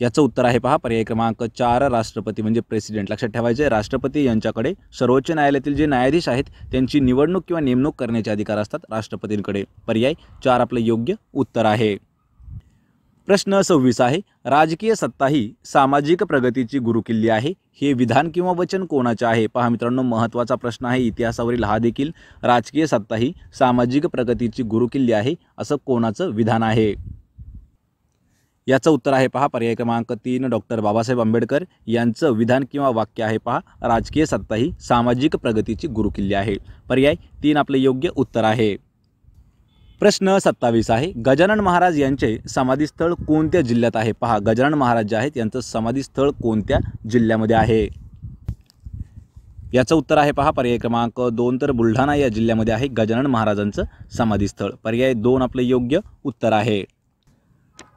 याचं उत्तर आहे पहा पर्याय क्रमांक 4, राष्ट्रपती म्हणजे प्रेसिडेंट. लक्षात ठेवायचे, राष्ट्रपती यांच्याकडे सर्वोच्च न्यायालयातील जे न्यायाधीश आहेत त्यांची निवडणूक किंवा नेमणूक करण्याचे अधिकार असतात राष्ट्रपतींकडे. पर्याय 4 आपलं योग्य उत्तर आहे. प्रश्न 26 आहे, राजकीय सत्ता ही सामाजिक प्रगतीची गुरुकिल्ली आहे, हे विधान किंवा वचन कोणाचे आहे? पहा मित्रांनो, महत्त्वाचा प्रश्न आहे इतिहासावरील हा देखील. राजकीय सत्ता ही सामाजिक प्रगतीची गुरुकिल्ली आहे असं कोणाचं विधान आहे? याचं उत्तर आहे पहा पर्याय क्रमांक 3, डॉक्टर बाबासाहेब आंबेडकर यांचं विधान किंवा वाक्य आहे. पहा, राजकीय सत्ता ही सामाजिक प्रगतीची गुरुकिल्ली आहे. पर्याय 3 आपले योग्य उत्तर आहे. प्रश्न 27 आहे, गजानन महाराज यांचे समाधीस्थळ कोणत्या जिल्ह्यात आहे? पहा, गजानन महाराज जे आहेत यांचं समाधीस्थळ कोणत्या जिल्ह्यामध्ये आहे? याचं उत्तर आहे पहा पर्याय क्रमांक 2, तर बुलढाणा या जिल्ह्यामध्ये आहे गजानन महाराजांचं समाधीस्थळ. पर्याय 2 आपले योग्य उत्तर आहे.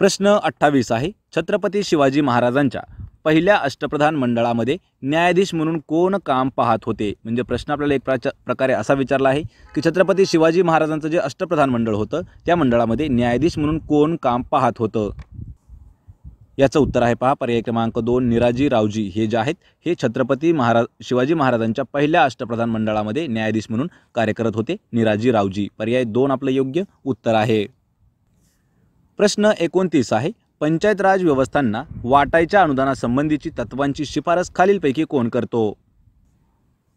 प्रश्न 28 आहे, छत्रपती शिवाजी महाराजांच्या पहिल्या अष्टप्रधान मंडळामध्ये न्यायाधीश म्हणून कोण काम पाहत होते? म्हणजे प्रश्न आपल्याला एक प्रकारे असा विचारला आहे की छत्रपती शिवाजी महाराजांचं जे अष्टप्रधान मंडळ होतं त्या मंडळामध्ये न्यायाधीश म्हणून कोण काम पाहत होतं? याचं उत्तर आहे पहा पर्याय क्रमांक 2, निराजी रावजी हे जे आहेत हे छत्रपती शिवाजी महाराजांच्या पहिल्या अष्टप्रधान मंडळामध्ये न्यायाधीश म्हणून कार्य करत होते, निराजी रावजी. पर्याय 2 आपलं योग्य उत्तर आहे. प्रश्न 29 आहे, पंचायत राज व्यवस्थांना वाटायच्या अनुदानासंबंधीची तत्वांची शिफारस खालीलपैकी कोण करतो?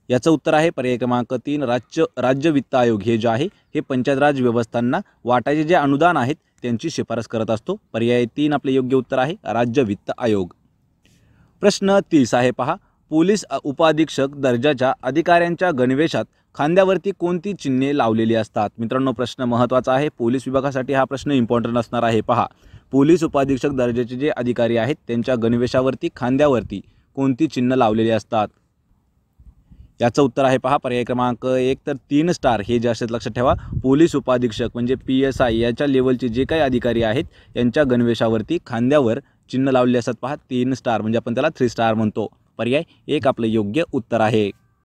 याचं उत्तर आहे पर्याय क्रमांक 3, राज्य वित्त आयोग हे जे आहे हे पंचायत राज व्यवस्थांना वाटायचे जे अनुदान आहेत त्यांची शिफारस करत असतो. पर्याय 3 आपले योग्य उत्तर आहे राज्य वित्त आयोग. प्रश्न 30 आहे पहा, पोलीस उपअधीक्षक दर्जाच्या अधिकाऱ्यांच्या गणवेशात खांद्यावरती कोणती चिन्हे लावलेली असतात? मित्रांनो, प्रश्न महत्त्वाचा आहे, पोलीस विभागासाठी हा प्रश्न इम्पॉर्टंट असणार आहे. पहा, पोलीस उपअधीक्षक दर्जाचे जे अधिकारी आहेत त्यांच्या गणवेशावरती खांद्यावरती कोणती चिन्ह लावलेली असतात? याचं उत्तर आहे पहा पर्याय क्रमांक 1, तर 3 स्टार हे जे असतात. लक्षात ठेवा, पोलीस उपअधीक्षक म्हणजे PSI याच्या लेवलचे जे काही अधिकारी आहेत यांच्या गणवेशावरती खांद्यावर चिन्ह लावलेले असतात. पहा, 3 स्टार म्हणजे आपण त्याला 3 स्टार म्हणतो. पर्याय 1 आपलं योग्य उत्तर आहे.